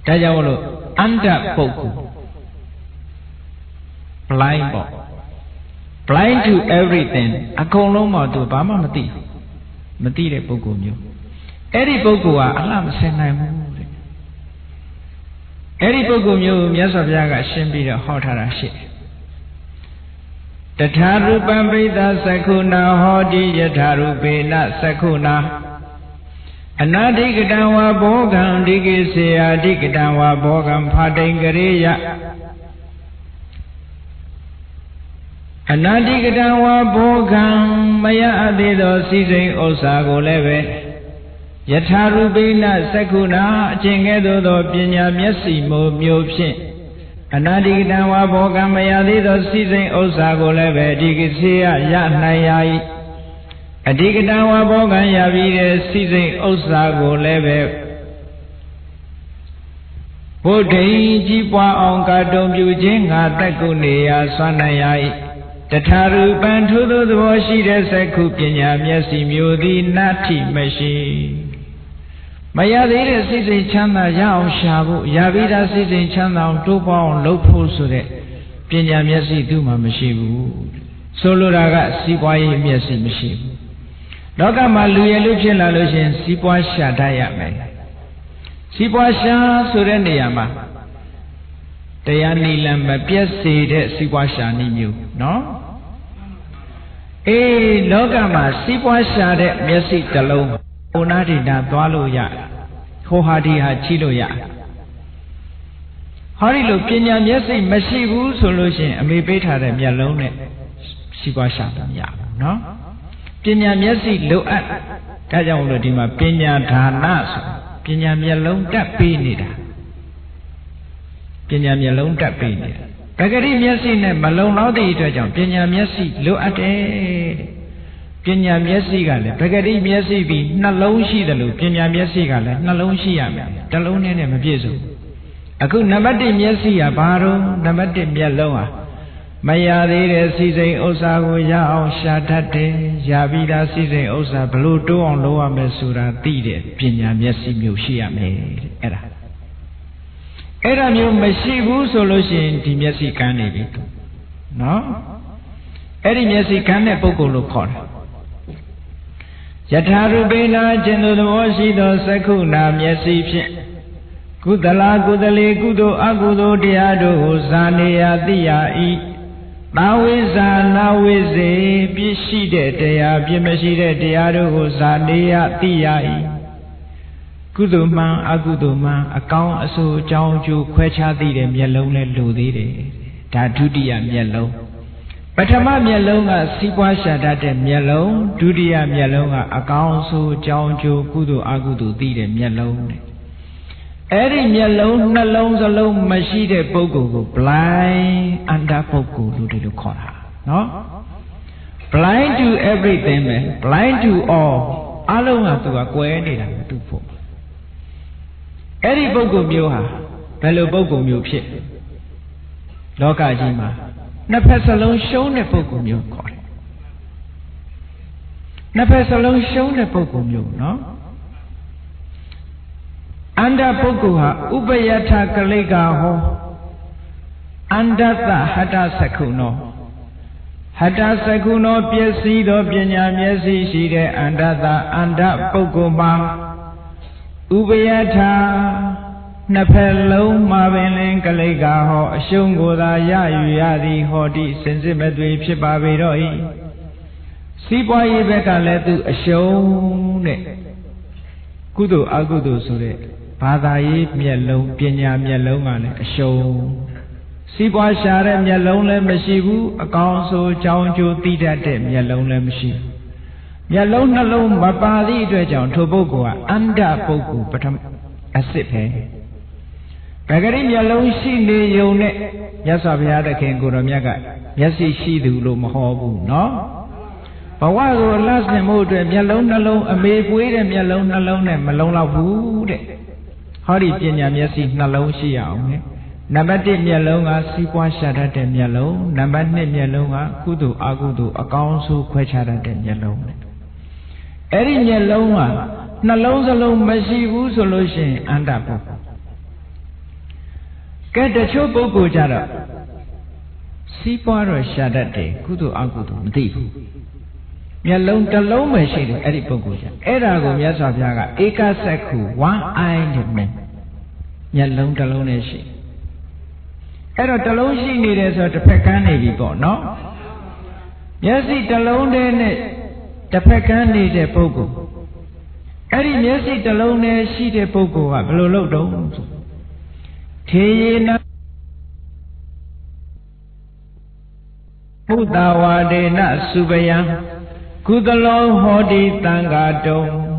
ဒါကြောင့်လို့အန္တပုဂ္ဂိုလ် blind ပေါ့ blind to everything အကုန်လုံးမှသူဘာမှမသိတဲ့ပုဂ္ဂိုလ်မျိုးအဲ့ဒီပုဂ္ဂိုလ်ကအလှမဆင်နိုင်ဘူးတဲ့အဲ့ဒီပုဂ္ဂိုလ်မျိုးမြတ်စွာဘုရားကရှင်းပြီးတော့ဟောထားတာရှိတယ်တထာရူပံပိသသက္ခုနာဟောတိယထာရူပေနသက္ခုနာအနာတိကတံဝါဘောဂံဒိကိစေယဒိကတံဝါဘောဂံဖာတိန်ကရေယအနာတိကတံဝါဘောဂံမယအသေးသောစီစိန်ဥစ္စာကိုလည်းပဲယထာရူပိနသက္ခုနာအကျင့်ကဲ့သို့သောပညာမျက်စိမျိုးဖြင့်အနာတိကတံဝါဘောဂံမယသေးသောစီစိန်ဥစ္စာကိုလည်းပဲဒီကိစေယရနိုင်ရ၏အဓိကတံဝါဘောဂံရပြီးတဲ့စီစိန်ဥစ္စာကိုလည်းပဲဘုဒ္ဓိကြီးပွားအောင်ကာတုံပြုခြင်းငါတက်ကုနေရာဆွမ်းနိုင်ရ၏တထာရူပံထိုသို့သဘောရှိတဲ့သက္ခုပညာမျက်စိမျိုးသည်နာထိမရှိမရသေးတဲ့စိတ်စိတ်ချမ်းသာရအောင်ရှာဖို့ရပြီးသားစိတ်စိတ်ချမ်းသာအောင်တိုးပွားအောင်လုပ်ဖို့ဆိုတဲ့ပညာမျက်စိသူ့မှာမရှိဘူးဆိုလိုတာကစီးပွားရေးမျက်စိမရှိဘူးလောကမှာလူရည်လူဖြစ်လာလို့ရှိရင်စီးပွားရှာတတ်ရမယ်စီးပွားရှာဆိုတဲ့နေရာမှာတရားနိလမပြည့်စေတဲ့စီးပွားရှာနည်းမျိုးနော်လောကမှာစီးပွားရှာတဲ့မျက်စိတစ်လုံးဟိုနာဒိတာသွားလို့ရဟိုဟာဒီဟာချီးလို့ရဟောဒီလိုပညာမျက်စိမရှိဘူးဆိုလို့ရှိရင်အမေပေးထားတဲ့မျက်လုံးနဲ့စီးပွားရှာလို့မရဘူးနော်ပညာမျက်စိလိုအပ်ဒါကြောင့်လို့ဒီမှာပညာဒါနဆိုပညာမျက်လုံးတက်ပေးနေတာပညာမျက်လုံးတက်ပေးနေတာပဂရိမျက်စိနဲ့မလုံလောက်တဲ့အတွက်ကြောင့်ပညာမျက်စိလိုအပ်တယ်ပညာမျက်စိကလည်းပဂရိမျက်စိပြီးနှလုံးရှိတယ်လို့ပညာမျက်စိကလည်းနှလုံးရှိရမယ်တစ်လုံးနဲ့မပြည့်စုံအခုနံပါတ်1မျက်စိကဘာတော့နံပါတ်1မျက်လုံးဟာမရသေးတဲ့စီစိန်ဥစ္စာကိုရအောင်ရှာတတ်တယ်ရပြီးသားစီစိန်ဥစ္စာဘလို့တိုးအောင်လုပ်ရမယ်ဆိုတာသိတဲ့ပညာမျက်စိမျိုးရှိရမယ်အဲ့ဒါမျိုးမရှိဘူးဆိုလို့ရှိရင်ဒီမျက်စိကန်းနေပြီနော်အဲ့ဒီမျက်စိကန်းတဲ့ပုဂ္ဂိုလ်လို့ခေါ်တယ်ယထာရူပိနာကျင်သူသဘောရှိသောသက္ခုနာမျက်စိဖြင့်ကုသလာကုသလေကုသိုလ်အကုသိုလ်တရားတို့ကိုဇာနေယသိရ၏သာဝိဇာနာဝိဇေပြည့်ရှိတဲ့တရားပြည့်မရှိတဲ့တရားတို့ကိုဇာနေယသိရ၏ကုသိုလ်မှန်အကုသိုလ်မှန်အကောင်းအဆိုးအကြောင်းအကျိုးခွဲခြားသိတဲ့မျက်လုံးနဲ့လိုသေးတယ်ဒါဒုတိယမျက်လုံးပထမမျက်လုံးကစီးပွားရှာတတ်တဲ့မျက်လုံးဒုတိယမျက်လုံးကအကောင်းအဆိုးအကြောင်းအကျိုးကုသိုလ်အကုသိုလ်သိတဲ့မျက်လုံးတဲ့အဲ့ဒီမျက်လုံးနှလုံးစလုံးမရှိတဲ့ပုဂ္ဂိုလ်ကို blind အန္တပုဂ္ဂိုလ်လို့ဒီလိုခေါ်တာနော် blind to everything ပဲ blind to all အလုံးကသူကကွဲနေတာသူ့ဖို့အဲ့ဒီပုဂ္ဂိုလ်မျိုးဟာဘယ်လိုပုဂ္ဂိုလ်မျိုးဖြစ်လောကကြီးမှာနှစ်ဖက်စလုံးရှုံးတဲ့ပုဂ္ဂိုလ်မျိုးခေါ်တယ်နှစ်ဖက်စလုံးရှုံးတဲ့ပုဂ္ဂိုလ်မျိုးနော်အန္တပုဂ္ဂိုလ်ဟာဥပယထကလိကဟောအန္တသဟတသက္ခုနောဟတသက္ခုနောပစ္စည်းသောပညာမျက်စိရှိတဲ့အန္တသအန္တပုဂ္ဂိုလ်မှာဥပယထနှစ်ဖက်လုံးမှာပင်လင်ကလိကဟောအရှုံးကိုသာရယူရသည်ဟောတိစင်စစ်မသွေဖြစ်ပါပေတော့၏စီးပွားရေးဘက်ကလည်းသူအရှုံးတဲ့ကုသိုလ်အကုသိုလ်ဆိုတဲ့ဘာသာရေးမျက်လုံးပညာမျက်လုံးကလည်းအရှုံးစီးပွားရှာတဲ့မျက်လုံးလည်းမရှိဘူးအကောင်းဆိုးကြောင်းကျိုးသိတတ်တဲ့မျက်လုံးလည်းမရှိဘူးမျက်လုံးနှလုံးမပါသည့်အတွက်ကြောင့်ထိုပုဂ္ဂိုလ်ကအန္တပုဂ္ဂိုလ်ပထမအစစ်ပဲပ Bagari Yalong si ne yone, Yasaviada can go to Miaga, Yasi she do Lomahobu, no? But why go last name out to Yalong alone, a maid wait and Yalong alone and Malona wood? How did Yasi Nalong she out? Nabati Yalonga, Sipa Shada and Yalong, Nabati Yalonga, Kudu Agudu, a council Quachada and Yalong. Erin Yalonga, Nalong alone, Masivu solution and up. Get the Chopo Jara. Sipa Shada de, Kudu Agudu, deep. Yalong the low machine, Edipoguja. Erago Yasaviaga, Eka Seku, one eyed man. Yalong the low nation. Era the low she needed a Pecani before, no? Yasi the low the Pecani de Pogo. Eddie Yasi the low she de Pogo, a blow don't. Tina Pudawa de Na Subaya. Kudalo hodi tangato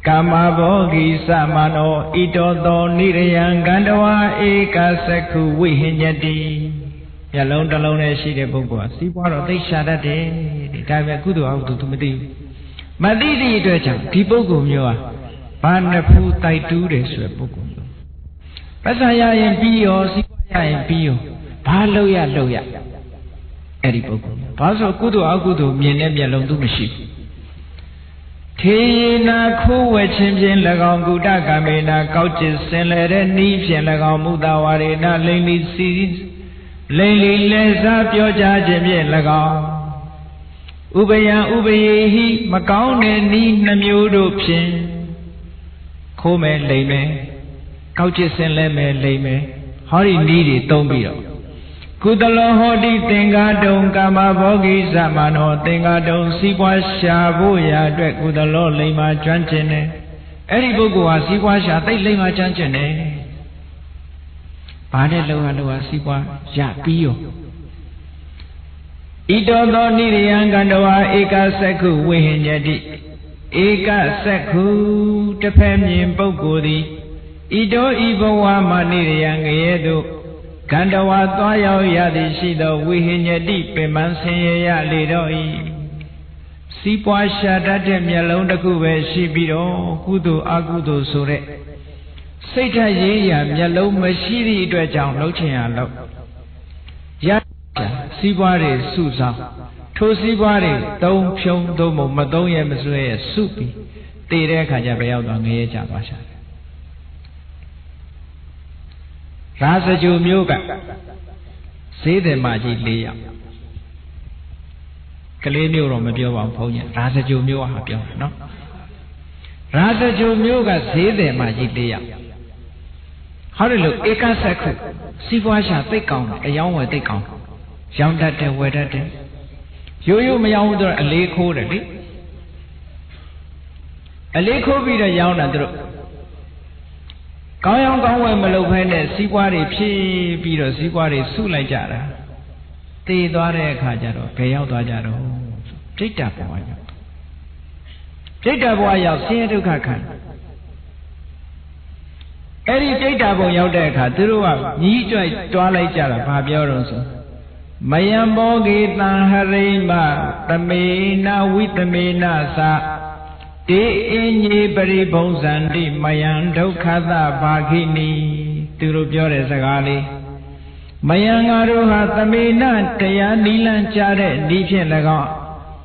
Kamabogi samano itodo nirayan gandawa eka seku wihinyadi Yalong dalone shi de bogwa Sipwaro they shada de Dave kudu auto to madi Madidi doja Pipogo myoa Panapu taitu de swepogo Pasaya in Pio Sipaya in Pio Paloya loya Edipogo Paso kudu agudu miene Yalong do machine Tina Kuwe Chimpin Lagong Guda Gamena couches and let a niche and Lagong Mudawari na Lady seeds. Lady les up your judge and Lagong Ubaya Ubaye Macau ni Namudo Pin Come Lame couches and leme lame. Hurry needed, don't be up. Kudalo hodi tenga don kama bogi zamano tenga don siwa shabuya dwe kudalo lima chanchene eri bugu wa siwa sha tai lima chanchene bane lowa siwa ya piyo idodo niriyan gandawa eka sekhu wihinyati eka sekhu tephe myin pukko di ido ibawa ma niriyan geyedu Gandawa Toyo Yadi Shido Wihinyadi Pimansiya Lidoi Sipwa Shadate Myalonda Kube Shibiro Kudu Agudu Sure Sita Yeya Myalo Mashiri Dwajang Lochia Lo Yada Sipwari Susa Tosipwari Dom Pyong Domo Madoya Masue Supi Tere Kajabayao Dangeja Basha Rasa Jumyoga say the Maji Leah Kalenio Romabio and Ponya, Rasa Jumyo Hapio, no? Rasa Jumyoga say the Maji Leah. How do you look? Eka Saku, Sivasha take on, a young way take on. Young that day, where that day. You may order a lake already. A lake will be the young and Kayang Kawa Malopene, Siwari P. Peter Siwari Sulajara. Te Dore Kajaro, Payao Dajaro. Tita Boy. Tita Boy of Sietu Kakan. Eddie Tita Boy out there, Katurua, Nijay Twalajara, Fabioronso. Mayambo Gita Harima, the Mena with the Mena Sa. De inye bari bonsandi mayando kada bagini turubjore sagali mayangaru ha tamena taya nilan chare ni phyin lagaw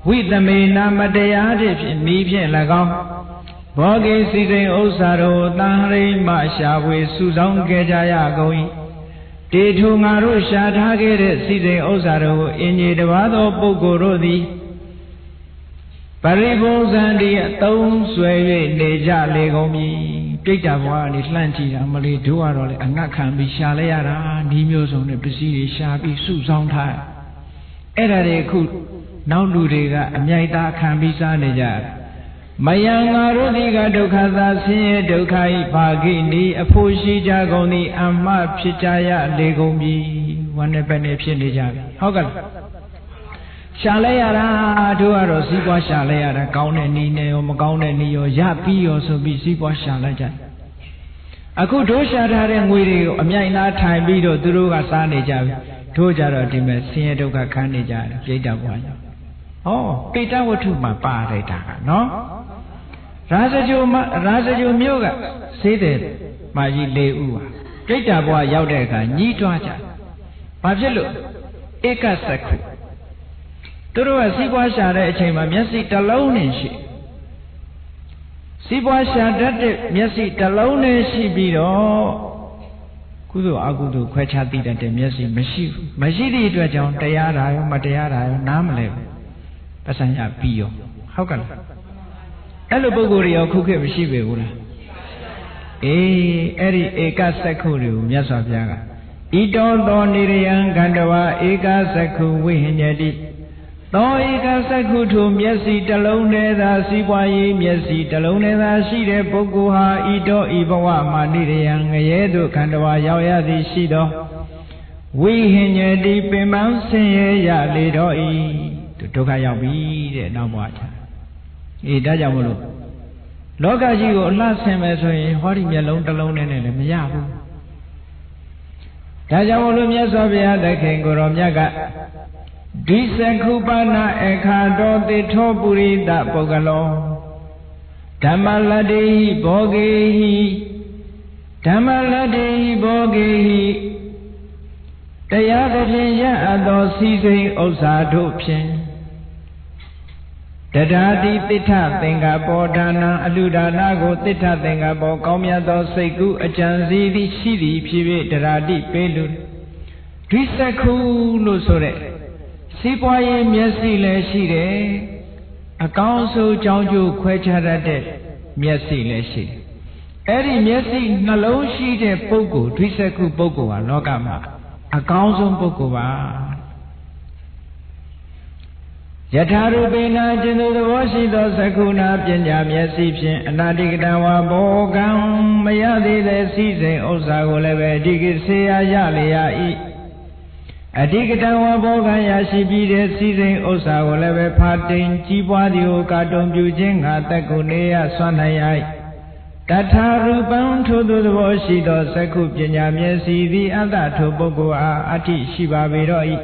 wi tamena mataya de phyin ni phyin lagaw boge sisinဥစ္စာro tan hri ma sha we su saung ke ja ya gon yi de thu nga ro sha tha ke de sisinဥစ္စာro inye twa tho pukkol ro thi Paribonsandi Tong Sway Neja Legomi, Pita Wani Slanti, Amali Duarole, and Nakan be Shalayara, Nimos on the Preceding Shabi Susan Tire. Era de could now Ludega, and Yaita can be Saneja. Mayanga Rodiga Dokaza, Sine Dokai Pagini, a Pushi Jagoni, and Ma Pichaya Legomi, one a penny. How can Shalayara, do a Rosipa Shalayara, Kaune Nine, or Magaune Neo, Yapi, or so be Sipa Shalaja. အခုတို့ရှာထားတဲ့ငွေတွေကိုအမြိုင်သားထိုင်ပြီးတော့သူတို့ကစားနေကြပြီတို့ကြတော့ဒီမဲ့ဆင်းရဲဒုက္ခခံနေကြတယ်ပြိတ္တဘွားကြောင့်ဟောပိဋကဝတ္ထုမှာပါလိုက်တာကနော်ရာဇဂိုမြို့ကဈေးတယ်မာကြီး၄ဦးပါပြိတ္တဘွားရောက်တဲ့အခါညီးတွားကြဘာဖြစ်လို့ဧကစက္ခုသူတို့ကစီးပွားရှာတဲ့အချိန်မှာမျက်စိတစ်လုံးနဲ့ရှိစီးပွားရှာတတ်တဲ့မျက်စိတစ်လုံးနဲ့ရှိပြီးတော့ကုသိုလ်အကုသိုလ်ခွဲခြားသိတတ်တဲ့မျက်စိမရှိသည့်အတွက်ကြောင့်တရားတာရောမတရားတာရောနားမလဲဘူးပတ်စံရပြီးရောဟုတ်ကဲ့အဲ့လိုပုဂ္ဂိုလ်တွေရောခုခေတ်မရှိပေဘူးလားအေးအဲ့ဒီဧကစက္ခုတွေကိုမြတ်စွာဘုရားကဣတောသောနိရယံခန္ဓဝါဧကစက္ခုဝိဟိညတိသောဧကစက္ခုထိုမျက်စိတစ်လုံးတည်းသာစီးပွားရေးမျက်စိတစ်လုံးတည်းသာရှိတဲ့ပုဂ္ဂိုလ်ဟာဣတောဤဘဝမှာနိရယံငရဲသို့ခန္ဓဝါရောက်ရသည်ရှိသောဝိဟိညတိပင်မဆင်းရဲရလေတော့ဤဒုက္ခရောက်ပြီတဲ့နောက်ဘဝချာအေးဒါကြောင့်မလို့လောကကြီးကိုအလှဆင်မယ်ဆိုရင်ဟောဒီမျက်လုံးတစ်လုံးနဲ့လည်းမရဘူးဒါကြောင့်မလို့မြတ်စွာဘုရားသခင်ကိုရောမြတ်ကဒီစက္ခုပနာအခါတော်တိထောပုရိသပုဂ္ဂလောဓမ္မလတ္တိဘောဂေဟိဓမ္မလတ္တိဘောဂေဟိတရားသဖြင့်ရအပ်သောစီစိန်ဥစ္စာတို့ဖြင့်တဒါတိတိဋ္ဌသင်္ကပောဒါနံအလူဒါနကိုတိဋ္ဌသင်္ကပောကောင်းမြတ်သောစိတ်ကူးအကြံစီသည်ရှိသည်ဖြစ်၍တဒါတိပေးလူဒီစက္ခုလို့ဆိုတဲ့စီးပွားရေးမျက်စိလည်းရှိတယ်အကောင်းဆုံးကြောင်းကျိုးခွဲခြားတတ်တဲ့မျက်စိလည်းရှိတယ်အဲ့ဒီမျက်စိနှလုံးရှိတဲ့ပုဂ္ဂိုလ်ဒီစက္ခုပုဂ္ဂိုလ်ဟာလောကမှာအကောင်းဆုံးပုဂ္ဂိုလ်ပါယထာရူပိနာကျင်သူသဘောရှိသောစက္ခုနာပညာမျက်စိဖြင့်အနာတိကတဝါဘောကံမရသေးတဲ့စီစဉ်ဥစ္စာကိုလည်းပဲအဓိကစေရရလေရ၏အဓိကတဝါဘောကံရရှိပြီးတဲ့စီစဉ်ဥစ္စာကိုလည်းပဲဖာတိန်ကြီးပွားသည်ကိုကာတုံပြုခြင်းငါတက်ကိုနေရဆွမ်းနိုင်၏တထာရူပံထိုသူသဘောရှိသောစက္ခုပညာမျက်စိသည်အတ္တထိုပုဂ္ဂိုလ်အားအဋ္ဌိရှိပါပေတော့၏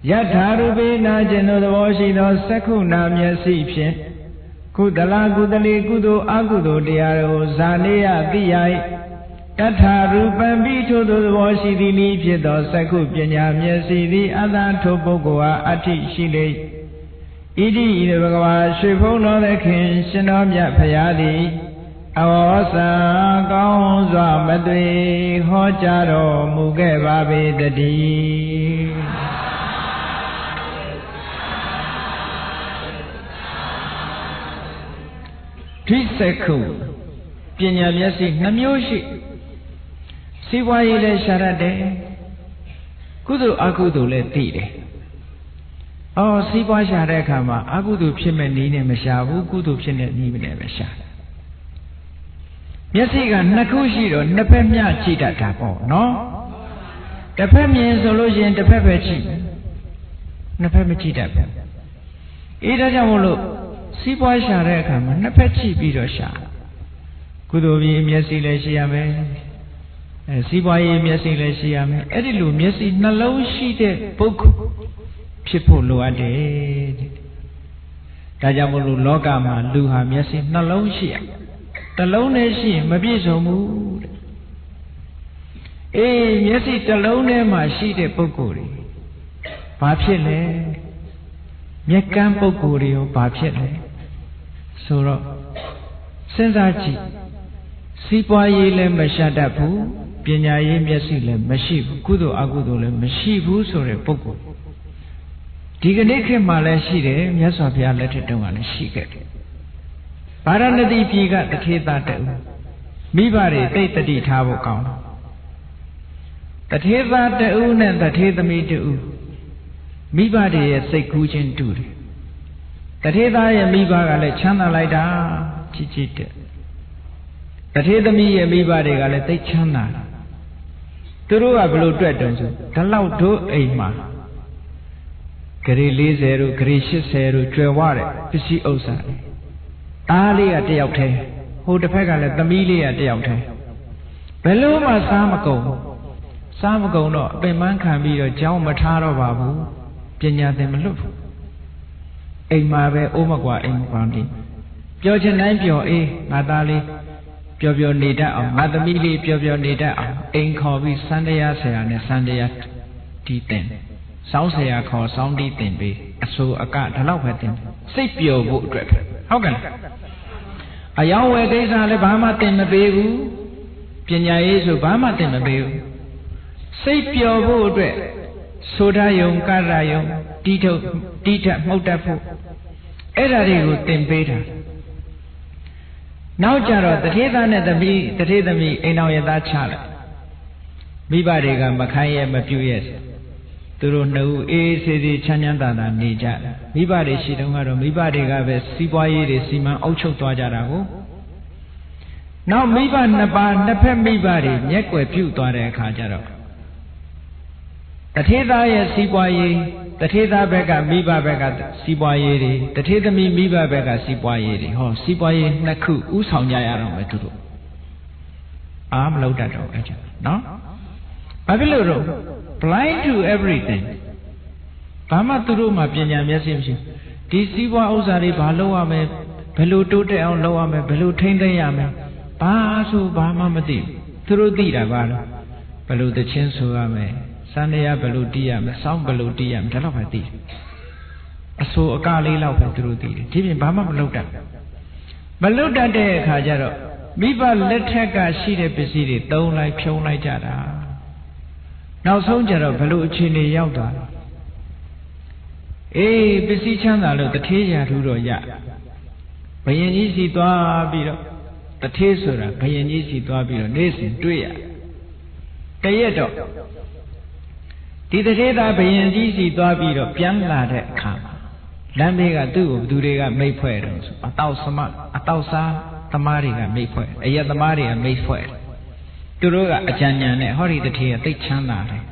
ယထာရူပိနာကျင်သောသဘောရှိသောစက္ခုနာမျက်စိဖြင့်ကုသလကုသလေကုသိုလ်အကုသိုလ်တရားကိုဇာနေယသိရ၏တထာရူပံပိထိုသဘောရှိသည်နည်းဖြစ်သောစက္ခုပညာမျက်စိသည်အတ္တထိုပုဂ္ဂိုလ်အားအဋ္ဌိရှိလေဣတိဣဘဂဝါရွှေဖုံးတော်သခင်ရှင်တော်မြတ်ဖရာသည်အဝေါစာကောင်းစွာမသွေဟောကြားတော်မူခဲ့ပါပေတည်းဒီစက္ခုပညာမျက်စိနှမျိုးရှိစီးပွားရေးလည်းရှာတတ်တယ်ကုသိုလ်အကုသိုလ်လည်းသိတယ်စီးပွားရှာတဲ့အခါမှာအကုသိုလ်ဖြစ်မဲ့နည်းနဲ့မရှာဘူးကုသိုလ်ဖြစ်တဲ့နည်းနဲ့ပဲရှာတယ်မျက်စိကနှစ်ခုရှိတော့နှစ်ဖက်မျှကြည့်တတ်တာပေါ့နော်တစ်ဖက်မြင်ဆိုလို့ရှိရင်တစ်ဖက်ပဲကြည့်မယ်နှစ်ဖက်မကြည့်တတ်ဘူးဒါကြောင့်မို့လို့စီးပွားရှာတဲ့အခါမှာနှစ်ဖက်ကြည့်ပြီးတော့ရှာကုသိုလ်ပြီးမျက်စိလည်းရှိရမယ်စီးပွားရေးမျက်စိလည်းရှိရမယ်အဲ့ဒီလိုမျက်စိနှလုံးရှိတဲ့ပုဂ္ဂိုလ်ဖြစ်ဖို့လိုအပ်တယ်ဒါကြောင့်မို့လို့လောကမှာလူဟာမျက်စိနှလုံးရှိရတစ်လုံးနဲ့ရှိရင်မပြည့်စုံဘူးတဲ့မျက်စိတစ်လုံးထဲမှာရှိတဲ့ပုဂ္ဂိုလ်တွေဘာဖြစ်လဲမျက်ကန်းပုဂ္ဂိုလ်တွေရောဘာဖြစ်လဲဆိုတော့စဉ်းစားကြည့်စီးပွားရေးလည်းမရှာတတ်ဘူးပညာရေးမျက်စိလည်းမရှိဘူးကုသိုလ်အကုသိုလ်လည်းမရှိဘူးဆိုတဲ့ပုဂ္ဂိုလ်ဒီကနေ့ခေတ်မှာလည်းရှိတယ်မြတ်စွာဘုရားလက်ထက်တုန်းကလည်းရှိခဲ့တယ်ဗာရာဏသီပြည်ကတထေသားတဦးမိဘတွေတိတ်တတိထားဖို့ကောင်းတယ်တထေသားတဦးနဲ့တထေသမီးတဦးမိဘတွေရဲ့စိတ်ကူးခြင်းတူတယ်တထေသားရဲ့မိဘကလည်းချမ်းသာလိုက်တာချစ်ချစ်တဲ့တထေသမီးရဲ့မိဘတွေကလည်းသိချမ်းသာသူတို့ကဘယ်လိုတွေ့တုံးဆိုဒီလောက်တို့အိမ်မှာဂရေ40တို့ဂရေ80တို့ကျွယ်ဝတဲ့ပစ္စည်းဥစ္စာသားလေးကတယောက်တည်းဟိုတစ်ဖက်ကလည်းသမီးလေးကတယောက်တည်း ဘယ်လိုမှစားမကုန်တော့အပင်ပန်းခံပြီးတော့ကြောင်းမထားတော့ပါဘူးပညာသင်မလွတ်ဘူးအိမ်မှာပဲအိုးမကွာအိမ်မကွာနေပျော်ချင်တိုင်းပျော်အေးငါသားလေးပျော်ပျော်နေတတ်အောင်ငါသမီးလေးပျော်ပျော်နေတတ်အောင်အိမ်ခေါ်ပြီးစံတရားဆရာနဲ့စံတရားတီးတင်စောင်းဆရာခေါ်စောင်းတီးတင်ပြီးအဆိုအကဒါတော့ပဲတင်စိတ်ပျော်ဖို့အတွက်ဟုတ်ကဲ့အယောင်ဝယ်ကိစ္စလည်းဘာမှတင်မပေးဘူးပညာရေးဆိုဘာမှတင်မပေးဘူးစိတ်ပျော်ဖို့အတွက်ဆိုဓာယုံကရယုံတီးထမှုတ်တတ်ဖို့အဲ့ဒါတွေကိုတင်ပေးတာနောက်ကြတော့တထေးသားနဲ့တထေးသမီးအိမ်တော်ရသားချလိုက်မိဘတွေကမခိုင်းရဲ့မပြုရဲ့သူတို့နှစ်ဦးအေးအေးဆေးဆေးချမ်းချမ်းသာသာနေကြတယ်မိဘတွေရှိတုန်းကတော့မိဘတွေကပဲစီးပွားရေးတွေစီမံအုပ်ချုပ်သွားကြတာကိုနောက်မိဘနှစ်ပါးနှစ်ဖက်မိဘတွေမျက်ွယ်ပြုသွားတဲ့အခါကျတော့တထေးသားရဲ့စီးပွားရေးတထေးသားဘက်ကမိဘဘက်ကစီးပွားရေးတွေတထေးသမီးမိဘဘက်ကစီးပွားရေးတွေဟောစီးပွားရေးနှစ်ခုဥဆောင်ကြရတော့မယ်သူတို့အားမလုပ်တတ်တော့အဲ့ကျနော်ဘာဖြစ်လို့တော့ blind to everything ဘာမှသူတို့မှပညာမျက်စိမရှိဒီစီးပွားဥစ္စာတွေဘာလုပ်ရမလဲဘယ်လိုတိုးတက်အောင်လုပ်ရမလဲဘယ်လိုထိန်းသိမ်းရမလဲဘာဆိုဘာမှမသိသူတို့သိတာပါလားဘယ်လိုသချင်းဆိုရမလဲစံတရားဘယ်လိုတီးရမလဲစောင်းဘယ်လိုတီးရမလဲဒါတော့ပဲသိတယ်အဆိုအကလေးလောက်ပဲသူတို့သိတယ်ဒီပြင်ဘာမှမလုပ်တတ်တဲ့အခါကျတော့မိဘလက်ထက်ကရှိတဲ့ပစ္စည်းတွေသုံးလိုက်ဖြုံးလိုက်ကြတာနောက်ဆုံးကျတော့ဘယ်လိုအခြေအနေရောက်သွားလဲအေးပစ္စည်းချမ်းသာလို့တထေးရာထူးတော့ရဘယင်ကြီးစီသွားပြီးတော့တထေးဆိုတာဘယင်ကြီးစီသွားပြီးတော့နေ့စဉ်တွေ့ရတရက်တော့ဒီတထေးသားဘယင်ကြီးစီသွားပြီးတော့ပြန်လာတဲ့အခါမှာလမ်းဘေးကသူ့ကိုဘသူတွေကမိတ်ဖွဲ့တယ်ဆိုအတောက်စားသမားတွေကမိတ်ဖွဲ့အရက်သမားတွေကမိတ်ဖွဲ့သူတို့ကအကြံဉာဏ်နဲ့ဟောဒီတထေးကသိချမ်းသာတယ်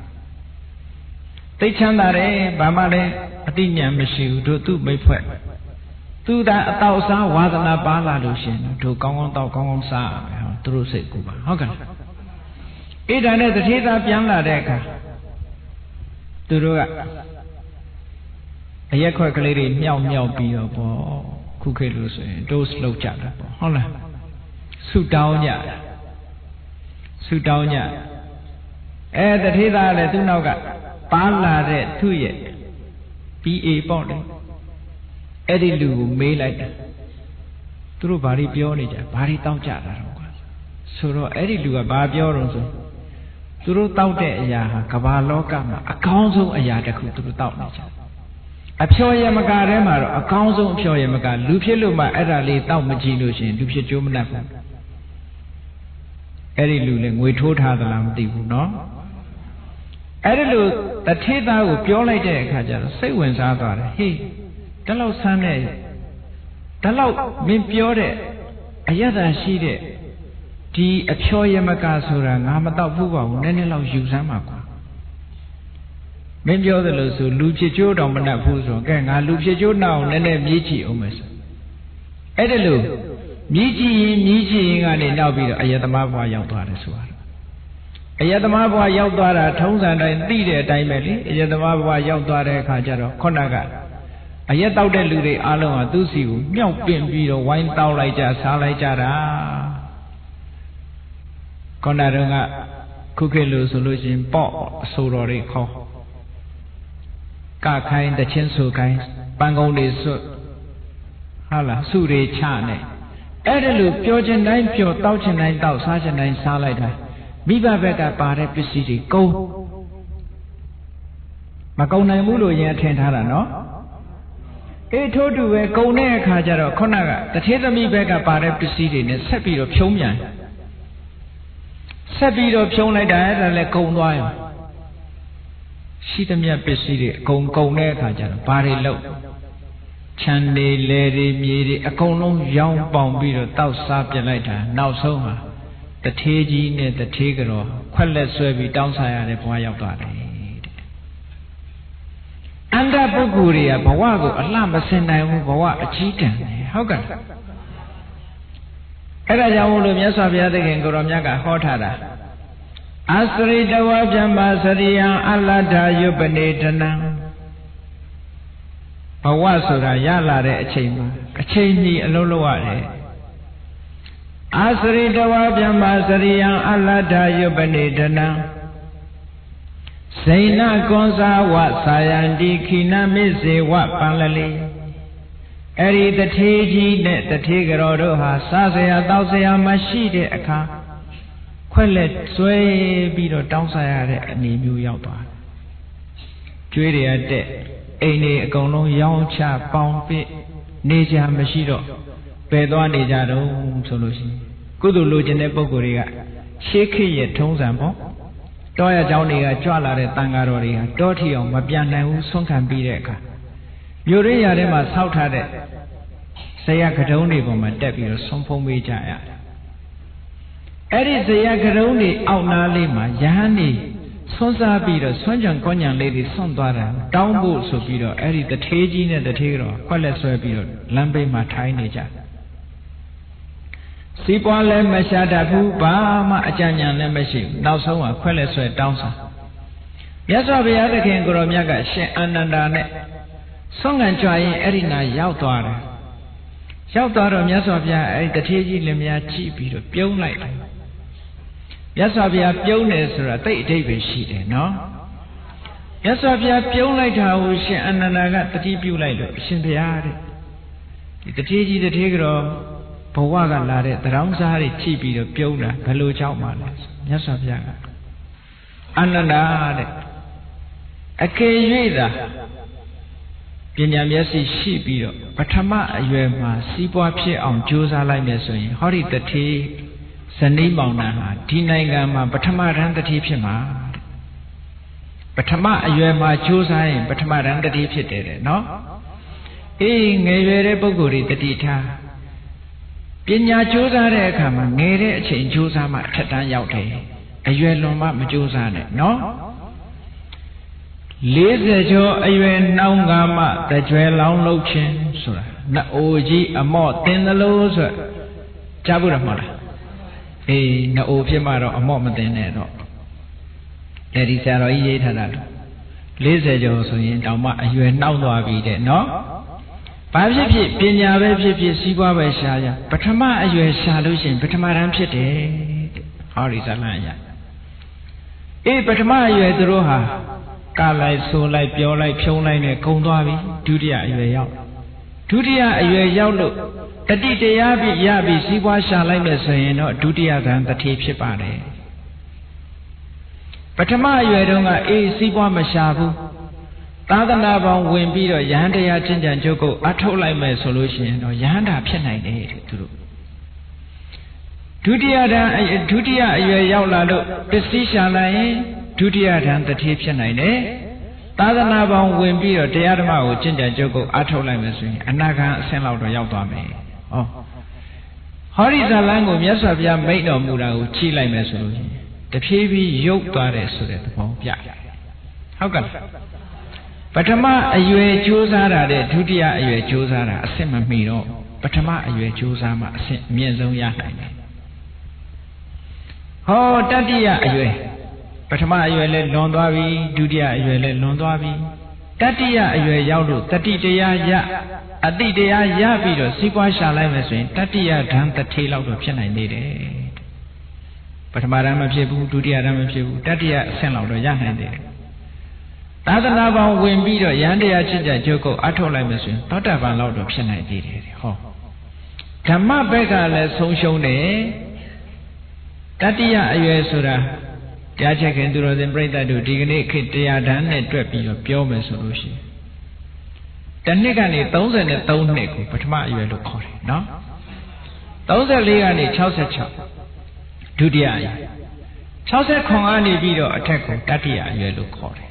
ဘာမှလည်းအတိညာမရှိဘူးတို့သူ့မိတ်ဖွဲ့သူသာအတောက်စားဝါသနာပါလာလို့ရှင်တို့ကောင်းကောင်းတောက်ကောင်းကောင်းစားရမယ်ဟောသူတို့စိတ်ကူပါဟုတ်ကဲ့အဲ့ဒါနဲ့တထေးသားပြန်လာတဲ့အခါသူတို့ကအရက်ခွက်ကလေးတွေမြောက်ပြီးတော့ပေါ့ခုခေတ်လို့ဆိုရင် dose လောက်ကြတာပေါ့ဟုတ်လားဆုတောင်းကြတထေးသားလည်းသူ့နောက်ကပါလာတဲ့သူ့ရဲ့ PA ပေါ့လေအဲ့ဒီလူကိုမေးလိုက်တယ်သူတို့ဘာတွေပြောနေကြဘာတွေတောက်ကြတာတော့ကွာဆိုတော့အဲ့ဒီလူကဘာပြောတော့ဆိုသူတို့တောက်တဲ့အရာဟာကမ္ဘာလောကမှာအကောင်းဆုံးအရာတစ်ခုသူတို့တောက်နေကြအဖျော်ရမကထဲမှာတော့အကောင်းဆုံးအဖျော်ရမကလူဖြစ်လို့မှအဲ့ဒါလေးတောက်မကြည့်လို့ရှိရင်လူဖြစ်ကြိုးမနှက်ဘူးအဲ့ဒီလူလည်းငွေထိုးထားသလားမသိဘူးနော်အဲ့ဒီလိုတထေးသားကိုပြောလိုက်တဲ့အခါကျတော့စိတ်ဝင်စားသွားတယ်ဟေးဒါလောက်ဆန်းတဲ့ဒါလောက်မင်းပြောတဲ့အယတ္တရှိတဲ့ဒီအဖျော်ရမကဆိုတာငါမတော့ဘူးပါဘူးနည်းနည်းလောက်ယူစမ်းပါကွာမင်းပြောသလိုဆိုလူဖြစ်ကျိုးတောင်မနှက်ဘူးဆိုတော့ကဲငါလူဖြစ်ကျိုးနှောက်နည်းနည်းမြည်ကြည့်အောင်မယ်ဆိုအဲ့ဒါလို့မြည်ကြည့်ရင်ကနေနောက်ပြီးတော့အယတမဘွားရောက်သွားတယ်ဆိုတာအယတမဘွားရောက်သွားတာထုံးစံတိုင်းသိတဲ့အတိုင်းပဲလေအယတမဘွားရောက်သွားတဲ့အခါကျတော့ခုနကအရက်တောက်တဲ့လူတွေအားလုံးဟာသူ့စီကိုမြောက်ပင့်ပြီးတော့ဝိုင်းတောက်လိုက်ကြစားလိုက်ကြတာခုနတုန်းကခုခေတ်လို့ဆိုလို့ရှိရင်ပေါ့အဆိုတော်တွေခေါ်ကခိုင်းတချင်းဆိုခိုင်းပန်းကုန်းတွေစွတ်ဟာလားစုတွေချနဲ့အဲ့ဒါလို့ပြောချင်တိုင်းပြောတောက်ချင်တိုင်းတောက်စားချင်တိုင်းစားလိုက်တာမိဘဘက်ကပါတဲ့ပစ္စည်းတွေကုန်မကုန်နိုင်ဘူးလို့ရင်ထင်ထားတာနော်အေးထို့တူပဲကုန်တဲ့အခါကျတော့ခုနကတထေးသမီးဘက်ကပါတဲ့ပစ္စည်းတွေနဲ့ဆက်ပြီးတော့ဖြုံးပြန်လိုက်တာအဲ့ဒါလည်းကုန်သွားရောရှိသမျှပစ္စည်းတွေအကုန်ကုန်တဲ့အခါကျတော့ဘာတွေလုပ်ခြံတွေလယ်တွေမြေတွေအကုန်လုံးရောင်းပေါင်ပြီးတော့တောက်စားပြလိုက်တာနောက်ဆုံးဟာတထေးကြီးနဲ့တထေးကတော့ခွက်လက်ဆွဲပြီးတောင်းစားရတဲ့ဘဝရောက်သွားတယ်အန္တပုဂ္ဂိုလ်တွေကဘဝကိုအလှမစင်နိုင်ဘူးဘဝအကြီးတန်းတယ်ဟုတ်ကဲ့အဲ့ဒါကြောင့်မို့လို့မြတ်စွာဘုရားသခင်ကိုရောမြတ်ကဟောထားတာ Asritawa Vyama Sariyam Alada Yupanetana Bhavasura Yala de Achema Acheni Alolaware Asritawa Vyama Sariyam Alada Yupanetana Saina Gonza Wat Sayandi Kina Mise Wat Palali Eri the Teji Net the Tigaroha Sasaya Tausaya Mashide Aka Quellet Sway Bido Downside and Nimu Yaupa Julia de Ene Gono Yoncha Pompe Neja Mashido Pedua Nejado Solution Kudu Lujane Boguria Shake Yet Tones and Bo Doya Jaunia Jala de Tangaroria Doti on Mabiana Son can be Reka Yuria Rema South had it Saya Katoni Woman Debut Sompo Mijaya Eri Saya Katoni Auna Lima Yahani Sonsa Bido Sonjan Konyan Lady Sondara Downbo Sobido Eri the Tajin and the Tiro Qualet Sobido Lambe Matai Neja Sipole Mashada Bama Ajanyan Lemeshi now so a Qualet Soy Downsa Yes, I'll be other King Goromiaga She Anandane Song and Joy Erina Yautara Yautara Yasavia the Taji Lemia Chibi Pion Light Yasavia Piones or a David sheet, no? Yasavia Pion Light House she Ananaga the Tipu Light Simpiari the Taji the Tigro Powaga Lade the Ramsari Chibi Piona Pelu Chaumanas Yasavia Ananade Akayeda Pinyamyasi Shibiro, Patama Ayuema, Sipua Pie on Josa Limesoin, Hori the tea, Sani Mauna, Tinagama, Patama ran the Tipima. Patama Ayuema Josa, Patama ran the Tipit, no? Ing a very boguri the dita. Pinya Josa Rekama, Nere, Chain Josama, Tatan Yaute, Ayueloma Majosane, no? Laser Joe Ayuen Naungama, the Jewel Long Lochin, Sura, Na Oji, a more than the lows, Jaburamara. Eh, Na Opimaro, a moment than that. That is our E800. Laser Joe, so in Dama, Ayuen Nauavi, no? Pavi, Pinya, Siba, Shaya, Patama, Ayuen Solution, Patamaram City, Horizalaya. Eh, Patama, you had the Roha. Kalai so like pure like Pionline Kondavi, Dudia Yao. Dudia Yao, the Yabi Yabi, Siwa Shalai saying, or Dudia than the tape shipade. Patama Yadonga A. Siwa Mashabu, Tadanaba Wimbido, Yanda Jinjan Joko, Atolai my solution, or Yanda Pianine to do. Dudia Yao Lado, the Sishalai. Dudia and the Tipshan Ine, Tadanaba Wimby or Deadama, Jinja Joko, Atola Messing, and Naga send out the Yautame. Oh. Horizalango, Yasavia made no Mura, Chile Messu. The PV yoke Tare so that the Pong. How come? Patama, you Josara, the Dudia, you Josara, a Semamino, Patama, you Josama, Mienzo Yahane. Oh, Tadia, you. Patama Ayuele Londavi, Dudia Ayuele Londavi, Tatia Ayue Yaudu, Tatia Ya, Adidia Yabido, Sipa Shalai Tatia Dan the tail out of China needed. Patama Ramajebu, Dudia Ramajebu, Tatia sent out of Yahande. Tadanava Wimbido, Yandia Chija Joko, Atola Messin, Tatavan out of China needed. Oh. Tama Bega let social ne Tatia Ayue Sura. Jaja can do the break that do dignity, Kitia Dan, and trap your pure solution. The Nigani, those and a tone nickel, but my you look for it, no? Those are Ligani, Chaucer Chop. Dudia. Chaucer Kongani video attack, Tatia, you look for it.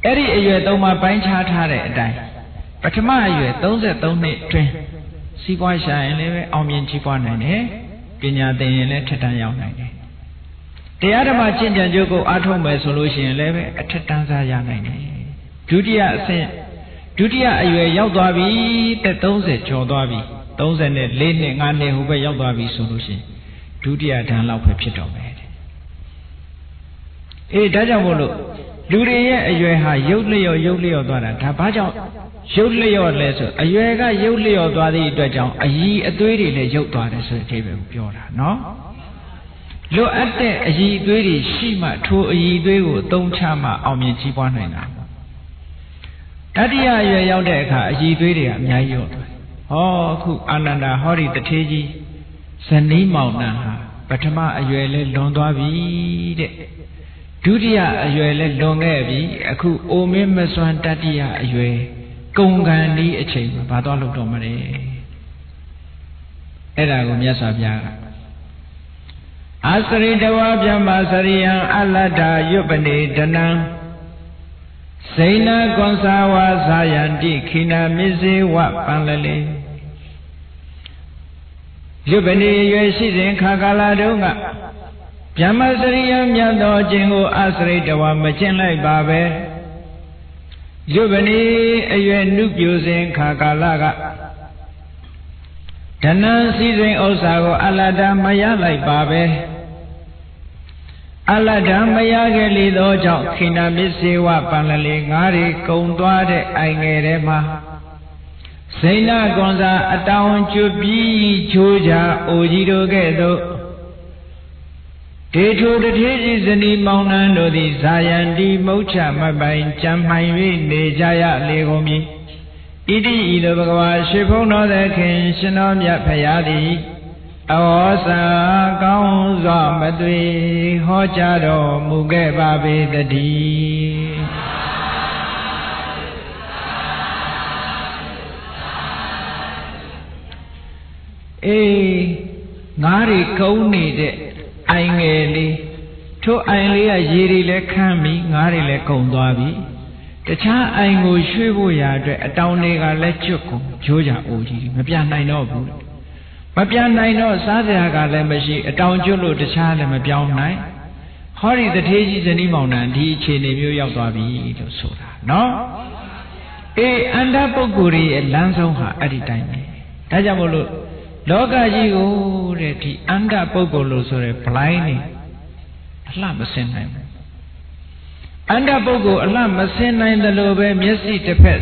Eddie, you don't my pine chart had a die. But my you those that don't need train. See why shine, live on me cheap one and eh? Pinya, then you let it down. The other machine and Joko Atome solution level at Tanza Yanai. Dudia sent Dudia, you a Yaudavi, that those at Jodavi, those and the lane and who were Yaudavi solution. Dudia Dan Lau Pepito made. ဒါကြောင့်မို့လို့လူတွေရဲ့အရွယ်ဟာရုပ်လျော့သွားတာဒါဘာကြောင့်ရုပ်လျော့လဲဆိုအရွယ်ကရုပ်လျော့သွားသည့်အတွက်ကြောင့်အည်အသွေးတွေလည်းရုပ်သွားတယ်ဆိုတဲ့အဓိပ္ပာယ်ကိုပြောတာနော်လွတ်အပ်တဲ့အည်အသွေးတွေရှိမှထိုအည်အသွေးကိုအသုံးချမှအောင်မြင်ကြီးပွားနိုင်တာတတိယအရွယ်ရောက်တဲ့အခါအည်အသွေးတွေကအများကြီးရော့သွားအခုအာနန္ဒာဟောဒီတထေးကြီးဇနီးမောင်နှံဟာပထမအရွယ်လဲလွန်သွားပြီတဲ့ဒုတိယအရွယ်လဲလွန်ခဲ့ပြီအခုအိုမင်းမစွမ်းတတိယအရွယ်ကုန်ကန်ဒီအချိန်မှာဘာသွားလို့တော့မလဲအဲ့ဒါကိုမြတ်စွာဘုရားကအာစရိတဝါဗျမစရိယံအလတ္ထာယုပနေတနံစိဏကွန်စာဝါဇာယန္တိခိနာမစ္စေဝပန္လလေယုပနေရွယ်ရှိစဉ်ခါကာလတုန်းကဗျမစရိယံမြတ်သောအကျင့်ကိုအာစရိတဝါမကျင့်လိုက်ပါပဲယုပနေအရွယ်နုပြိုစဉ်ခါကာလကဓနံစည်းစိမ်ဥစ္စာကိုအလတ္တမရလိုက်ပါပဲအလတ္တမရခဲ့လေသောကြောင့်ခိနာမစ္စေဝပန္လလေငါးတွေကုံသွားတဲ့အိုင်ငယ်ထဲမှာစိဏကွန်စာအတောင်ကျွပြီးချိုးကြအိုကြီးတို့ကဲ့သို့ဒေထုတထေးကြီးဇနီးမောင်နှံတို့သည်ဇာယန္တိမုတ်ချမပိုင်ကြံမှန်၍နေကြရလေကုန်မည်ဣတိဤသို့ဘဂဝါရှိဖုံးတော်သခင်ရှင်တော်မြတ်ဖရာသည်အဝေါစာကောင်းစွာမသွေဟောကြားတော်မူခဲ့ပါပေတည်းငါးတွေကုန်းနေတဲ့အိုင်ငယ်လေးထို့အိုင်လေးကရေတွေလည်းခမ်းပြီးငါးတွေလည်းကုံသွားပြီတခြားအိုင်ကိုရွှေ့ဖို့ရာအတွက်အတောင်တွေကလည်းကျွတ်ကုန်ဂျိုးကြအိုကြီးမပြနိုင်တော့ဘူးမပြနိုင်တော့စားစရာကလည်းမရှိအတောင်ကျွတ်လို့တခြားလည်းမပြောင်းနိုင်ဟောဒီတထေးကြီးဇနီးမောင်နှံဒီအခြေအနေမျိုးရောက်သွားပြီလို့ဆိုတာနော်အန္တပုဂ္ဂိုလ်ရဲ့လမ်းဆုံးဟာအဲ့ဒီတိုင်းပဲဒါကြောင့်မို့လို့လောကကြီးကိုတဲ့ဒီအန္တပုဂ္ဂိုလ်လို့ဆိုရဲ blind နေအလှမစင်နိုင်ဘူးအန္တပုဂ္ဂိုလ်အလှမစင်နိုင်တယ်လို့ပဲမျက်စိတစ်ဖက်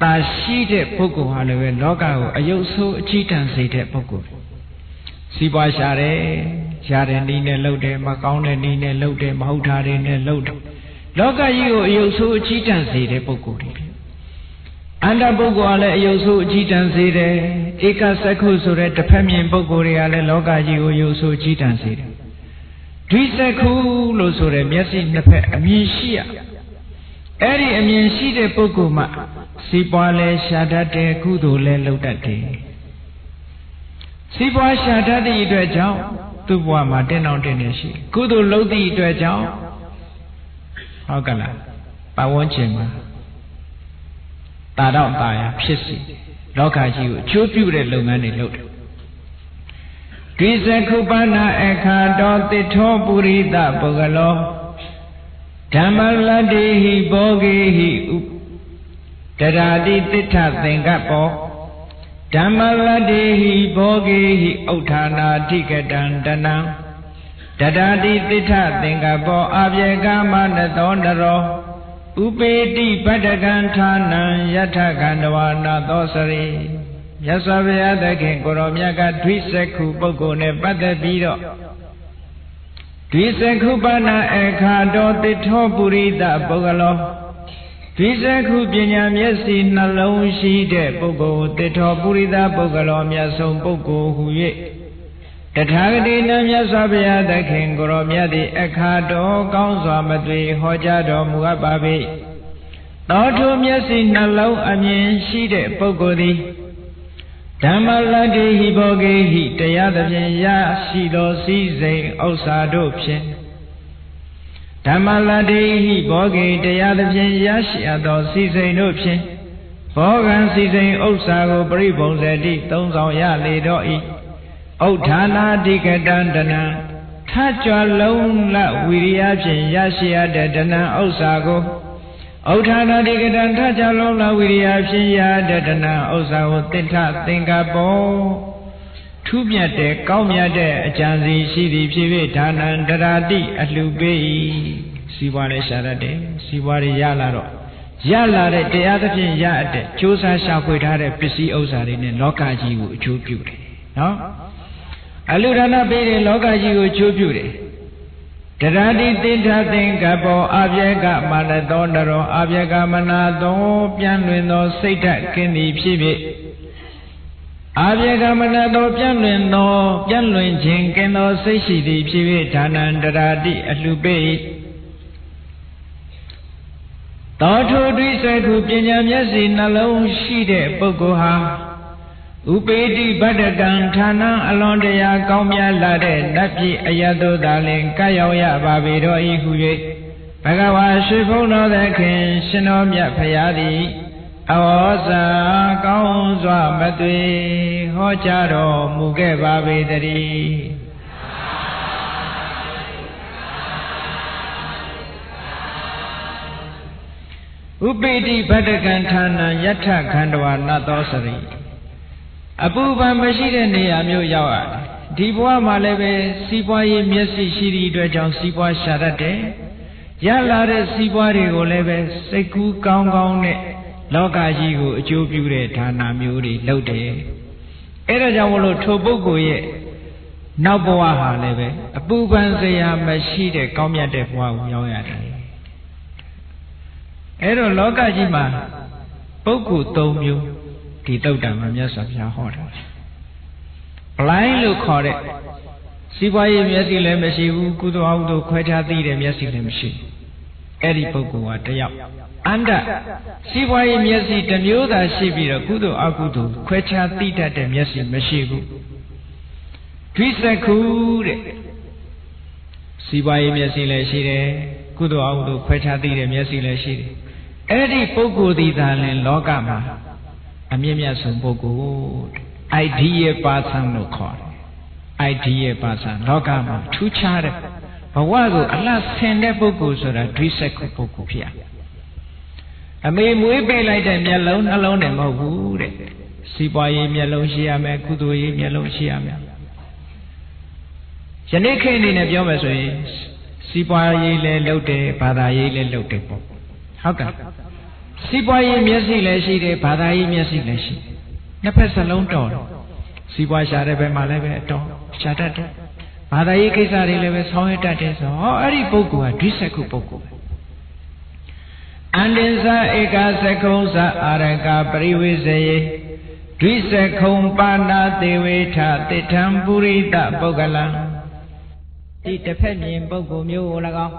သာရှိတဲ့ပုဂ္ဂိုလ်ဟာလည်းပဲလောကကိုအယုတ်ဆိုးအချီးတန်စေတဲ့ပုဂ္ဂိုလ်စီးပွားရှာတယ်ရှားတဲ့နည်းနဲ့လှုပ်တယ်မကောင်းတဲ့နည်းနဲ့လှုပ်တယ်မဟုတ်တာတွေနဲ့လှုပ်တယ်လောကကြီးကိုအယုတ်ဆိုးအချီးတန်စေတဲ့ပုဂ္ဂိုလ်တွေအန္တပုဂ္ဂိုလ်ကလည်းအယုတ်ဆိုးအချီးတန်စေတယ်ဧကစက္ခုဆိုတဲ့တစ်ဖက်မြင်ပုဂ္ဂိုလ်တွေကလည်းလောကကြီးကိုအယုတ်ဆိုးအချီးတန်စေတယ်ဒွိစက္ခုလို့ဆိုတဲ့မျက်စိနှစ်ဖက်အမြင်ရှိရအဲ့ဒီအမြင်ရှိတဲ့ပုဂ္ဂိုလ်မှစီးပွားလဲရှာတတ်တယ်ကုသိုလ်လဲလုပ်တတ်တယ်စီးပွားရှာတတ်တဲ့အတွက်ကြောင့်သူ့ဘဝမှာတင်းအောင်တင်းနေရှိကုသိုလ်လုပ်သည့်အတွက်ကြောင့်ဟုတ်ကလားပတ်ဝန်းကျင်မှာတာတော့တာယာဖြစ်စီလောကကြီးကိုအကျိုးပြုတဲ့လုပ်ငန်းတွေလုပ်တယ်ဒွိစက္ခုပနာအခါတော်တိထောပုရိသပုဂ္ဂလောဓမ္မလတ္တိဟိဘောဂေဟိတရာတိတိဋ္ဌသင်္ကပ္ပောဓမ္မလတ္တိဟိဘောဂေဟိဥဋ္ဌာနာတိကတံတနံတရာတိတိဋ္ဌသင်္ကပ္ပောအပြေကမနသောနရောဥပေတိပတ္တကံဌာနံယထကန္တဝါနာသောစရိမြတ်စွာဘုရားသခင်ကိုရောမြတ်ကဒွိစက္ခုပုဂ္ဂိုလ်နဲ့ပတ်သက်ပြီးတော့ဒွိစက္ခုပနာအခါတော်တိထောပုရိသပုဂ္ဂလောဒွိစက္ခုပညာမျက်စိနှလုံးရှိတဲ့ပုဂ္ဂိုလ်တိထောပုရိသပုဂ္ဂလောမြတ်ဆုံးပုဂ္ဂိုလ်ဟူ၍တထာဂတိနမြတ်စွာဘုရားသခင်ကိုရောမြတ်သည်အခါတော်ကောင်းစွာမသွေဟောကြားတော်မူအပ်ပါ၏သောထိုမျက်စိနှလုံးအမြင်ရှိတဲ့ပုဂ္ဂိုလ်သည်ဓမ္မလတ္တိဟိဘောဂေဟိတရားသဖြင့်ရရှိသောစည်းစိမ်ဥစ္စာတို့ဖြင့်ဓမ္မလတ္တိဟိဘောဂေတရားသဖြင့်ရရှိအပ်သောစည်းစိမ်တို့ဖြင့်ဘောဂံစည်းစိမ်ဥစ္စာကိုပရိပုံစတိသုံးဆောင်ရလေတော့၏ဥဋ္ဌာနာတိကတံတနံထကြွလုံးလဝိရိယဖြင့်ရရှိရတဲ့တဏံဥစ္စာကိုဥဋ္ဌာနာတိကတံထကြွလုံးလဝိရိယဖြင့်ရတဲ့တဏံဥစ္စာကိုတိဋ္ဌသင်္ကပ္ပောထူးမြတ်တဲ့ကောင်းမြတ်တဲ့အကြံစီရှိသည်ဖြစ်၍ဌာနံတရာတိအလှပေး၏ စီးပွားလည်းရှာတတ်တယ်စီးပွားတွေရလာတော့ရလာတဲ့တရားသဖြင့်ရတဲ့ကြိုးစားရှာဖွေထားတဲ့ပစ္စည်းဥစ္စာတွေနဲ့လောကကြီးကိုအကျိုးပြုတယ်နော်အလူဒါနပေးတဲ့လောကကြီးကိုအကျိုးပြုတယ်တရာတိတိထသင်္ကပ္ပောအဗျက်ကမာနသောနရောအဗျက်ကမနာသောပြန်လွင်သောစိတ်ဓာတ်ကင်းသည်ဖြစ်ဖြစ်အဗျက်ကမနာသောပြန်လွင်ခြင်းကင်းသောစိတ်ရှိသည်ဖြစ်ဖြစ်ဒါနံတရာတိအလှပေးသောထိုတွိစကုပညာမျက်စိနှလုံးရှိတဲ့ပုဂ္ဂိုလ်ဟာဥပေတိဗတ္တကံဌာနအလွန်တရာကောင်းမြတ်လာတဲ့နတ်ပြည်အယတုသာလင်ကပ်ရောက်ရပါပေတော်ဤဟု၍ဘဂဝါရှိဖုံးတော်သခင်ရှင်တော်မြတ်ဖရာသည်အဝေါစာကောင်းစွာမသွေဟောကြားတော်မူခဲ့ပါပေတည်းဥပေတိဗတ္တကံဌာနယထခန္ဓဝါနတ်သောစရိအပူပန်မရှိတဲ့နေရာမျိုးရောက်ရတယ်ဒီဘဝမှာလည်းပဲစီးပွားရေးမျက်စိရှိသည့်အတွက်ကြောင့်စီးပွားရှာတတ်တယ်ရလာတဲ့စီးပွားတွေကိုလည်းပဲစိတ်ကူးကောင်းကောင်းနဲ့လောကကြီးကိုအကျိုးပြုတဲ့ဌာနမျိုးတွေလုပ်တယ်အဲဒါကြောင့်မလို့ထိုပုဂ္ဂိုလ်ရဲ့နောက်ဘဝဟာလည်းပဲအပူပန်စရာမရှိတဲ့ကောင်းမြတ်တဲ့ဘဝကိုရောက်ရတယ်အဲတော့လောကကြီးမှာပုဂ္ဂိုလ်၃မျိုးဒီတုတ်တံမှာမြတ်စွာဘုရားဟောတာပလိုင်းလို့ခေါ်တဲ့စီးပွားရေးမျက်စိလည်းမရှိဘူးကုသိုလ်အကုသိုလ်ခွဲခြားသိတဲ့မျက်စိလည်းမရှိဘူးအဲ့ဒီပုဂ္ဂိုလ်ကတယောက်အန္တစီးပွားရေးမျက်စိတစ်မျိုးသာရှိပြီးတော့ကုသိုလ်အကုသိုလ်ခွဲခြားသိတတ်တဲ့မျက်စိမရှိဘူးဒွိစကုတဲ့စီးပွားရေးမျက်စိလည်းရှိတယ်ကုသိုလ်အကုသိုလ်ခွဲခြားသိတဲ့မျက်စိလည်းရှိတယ်အဲ့ဒီပုဂ္ဂိုလ်ဒီသာလင်လောကမှာအမြင့်မြတ်ဆုံးပုဂ္ဂိုလ် ideal person လို့ခေါ်တယ် ideal person လောကမှာထူးခြားတဲ့ဘဝကိုအလှဆင်တဲ့ပုဂ္ဂိုလ်ဆိုတာဒွိစကုပုဂ္ဂိုလ်ဖြစ်အမေမွေးပေးလိုက်တဲ့မျက်လုံးနှလုံးနဲ့မဟုတ်ဘူးတဲ့စီးပွားရေးမျက်လုံးရှိရမယ်ကုသိုလ်ရေးမျက်လုံးရှိရမယ်ယနေ့ခေတ်အနေနဲ့ပြောမယ်ဆိုရင်စီးပွားရေးလည်းလုပ်တယ်ဘာသာရေးလည်းလုပ်တယ်ပေါ့ဟုတ်ကဲ့စီးပွားရေးမျက်စိလည်းရှိတယ်ဘာသာရေးမျက်စိလည်းရှိတယ်နှစ်ဖက်စလုံးတော်တယ်စီးပွားရှာတဲ့ဘက်မှာလည်းပဲအတော်ရှာတတ်တယ်ဘာသာရေးကိစ္စတွေလည်းပဲဆောင်ရွက်တတ်တယ်ဆိုဟောအဲ့ဒီပုဂ္ဂိုလ်ကဒွိစကုပုဂ္ဂိုလ်အန္တိသဧကသကုံသအာရကပရိဝေစေယဒွိစကုံပါဏာသေဝေထတိထံပုရိသပုဂ္ဂလံဒီတစ်ဖက်မြင်ပုဂ္ဂိုလ်မျိုးကို၎င်း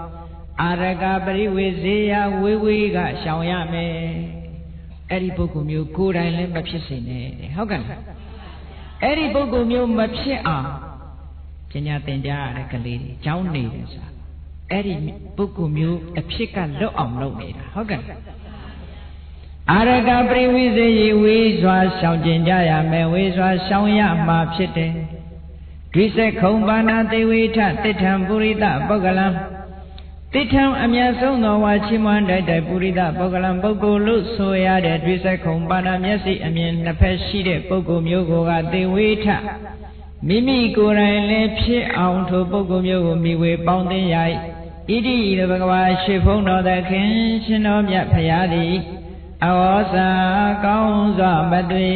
အာရကပရိဝေစေယဝေဝေကရှောင်ရမယ်အဲ့ဒီပုဂ္ဂိုလ်မျိုးကိုယ်တိုင်လည်းမဖြစ်စေနဲ့ဟုတ်ကဲ့အဲ့ဒီပုဂ္ဂိုလ်မျိုးမဖြစ်အောင်ပညာသင်ကြားရတဲ့ကလေးတွေကျောင်းနေတယ်ဆိုတာအဲ့ဒီပုဂ္ဂိုလ်မျိုးအဖြစ်ကလွတ်အောင်လုပ်နေတာဟုတ်ကဲ့အာရကပရိဝေစေယဝေစွာရှောင်ကျင်ကြရမယ်ဝေစွာရှောင်ရမှာဖြစ်တယ်ဒွိစကုံပါဏာသေဝေထတိထံပုရိသပုဂ္ဂလံတိထံအမြတ်ဆုံးသောဝါချီးမွမ်းတိုက်ပုရိသပုဂ္ဂလံပုဂ္ဂိုလ်လို့ဆိုရတဲ့ဒွိစကုံပါဏာမျက်စိအမြင်နှစ်ဖက်ရှိတဲ့ပုဂ္ဂိုလ်မျိုးကိုသေဝေထမိမိကိုယ်တိုင်လည်းဖြစ်အောင်ထိုပုဂ္ဂိုလ်မျိုးကိုမိဝေပေါင်းသင်ရ၏ဣတိဤဘဂဝါရှိဖုံးတော်သခင်ရှင်တော်မြတ်ဖရာသည်အဝေါစာကောင်းစွာမသွေ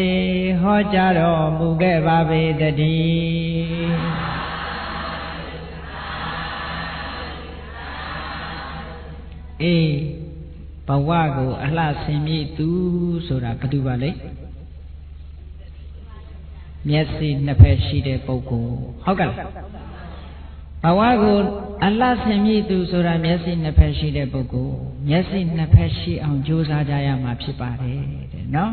ဟောကြားတော်မူခဲ့ပါပေတည်းအေးဘဝကိုအလှဆင်မြည်သူဆိုတာဘယ်သူပါလဲမျက်စိနှစ်ဖက်ရှိတဲ့ပုဂ္ဂိုလ်ဟုတ်ကဲ့ဘဝကိုအလှဆင်မြည်သူဆိုတာမျက်စိနှစ်ဖက်ရှိတဲ့ပုဂ္ဂိုလ်မျက်စိနှစ်ဖက်ရှိအောင်ကြိုးစားကြရမှာဖြစ်ပါတယ်တဲ့နော်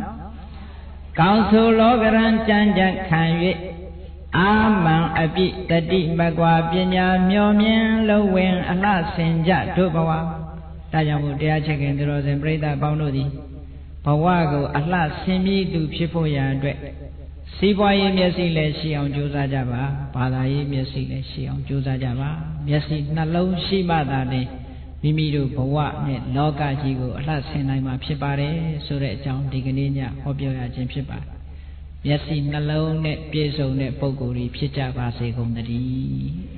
ကောင်းဆိုလောကရန်ကြံကြံခံ၍အာမံအပိတတိမကွာပညာမျောမြင်လုံးဝင်အလှဆင်ကြတို့ဘဝဒါကြောင့်မို့တရားချစ်ခင်သူတော်စင်ပြိဿပေါင်းတို့သည်ဘဝကိုအလှဆင်မြည်သူဖြစ်ဖို့ရန်အတွက်စီးပွားရေးမျက်စိလည်းရှိအောင်ကြိုးစားကြပါဘာသာရေးမျက်စိလည်းရှိအောင်ကြိုးစားကြပါမျက်စိနှလုံးရှိမှသာလျှင်မိမိတို့ဘဝနဲ့လောကကြီးကိုအလှဆင်နိုင်မှာဖြစ်ပါတယ်ဆိုတဲ့အကြောင်းဒီကနေ့ညဟောပြောရခြင်းဖြစ်ပါတယ်မျက်စိနှလုံးနဲ့ပြည့်စုံတဲ့ပုဂ္ဂိုလ်တွေဖြစ်ကြပါစေကုန်သတည်း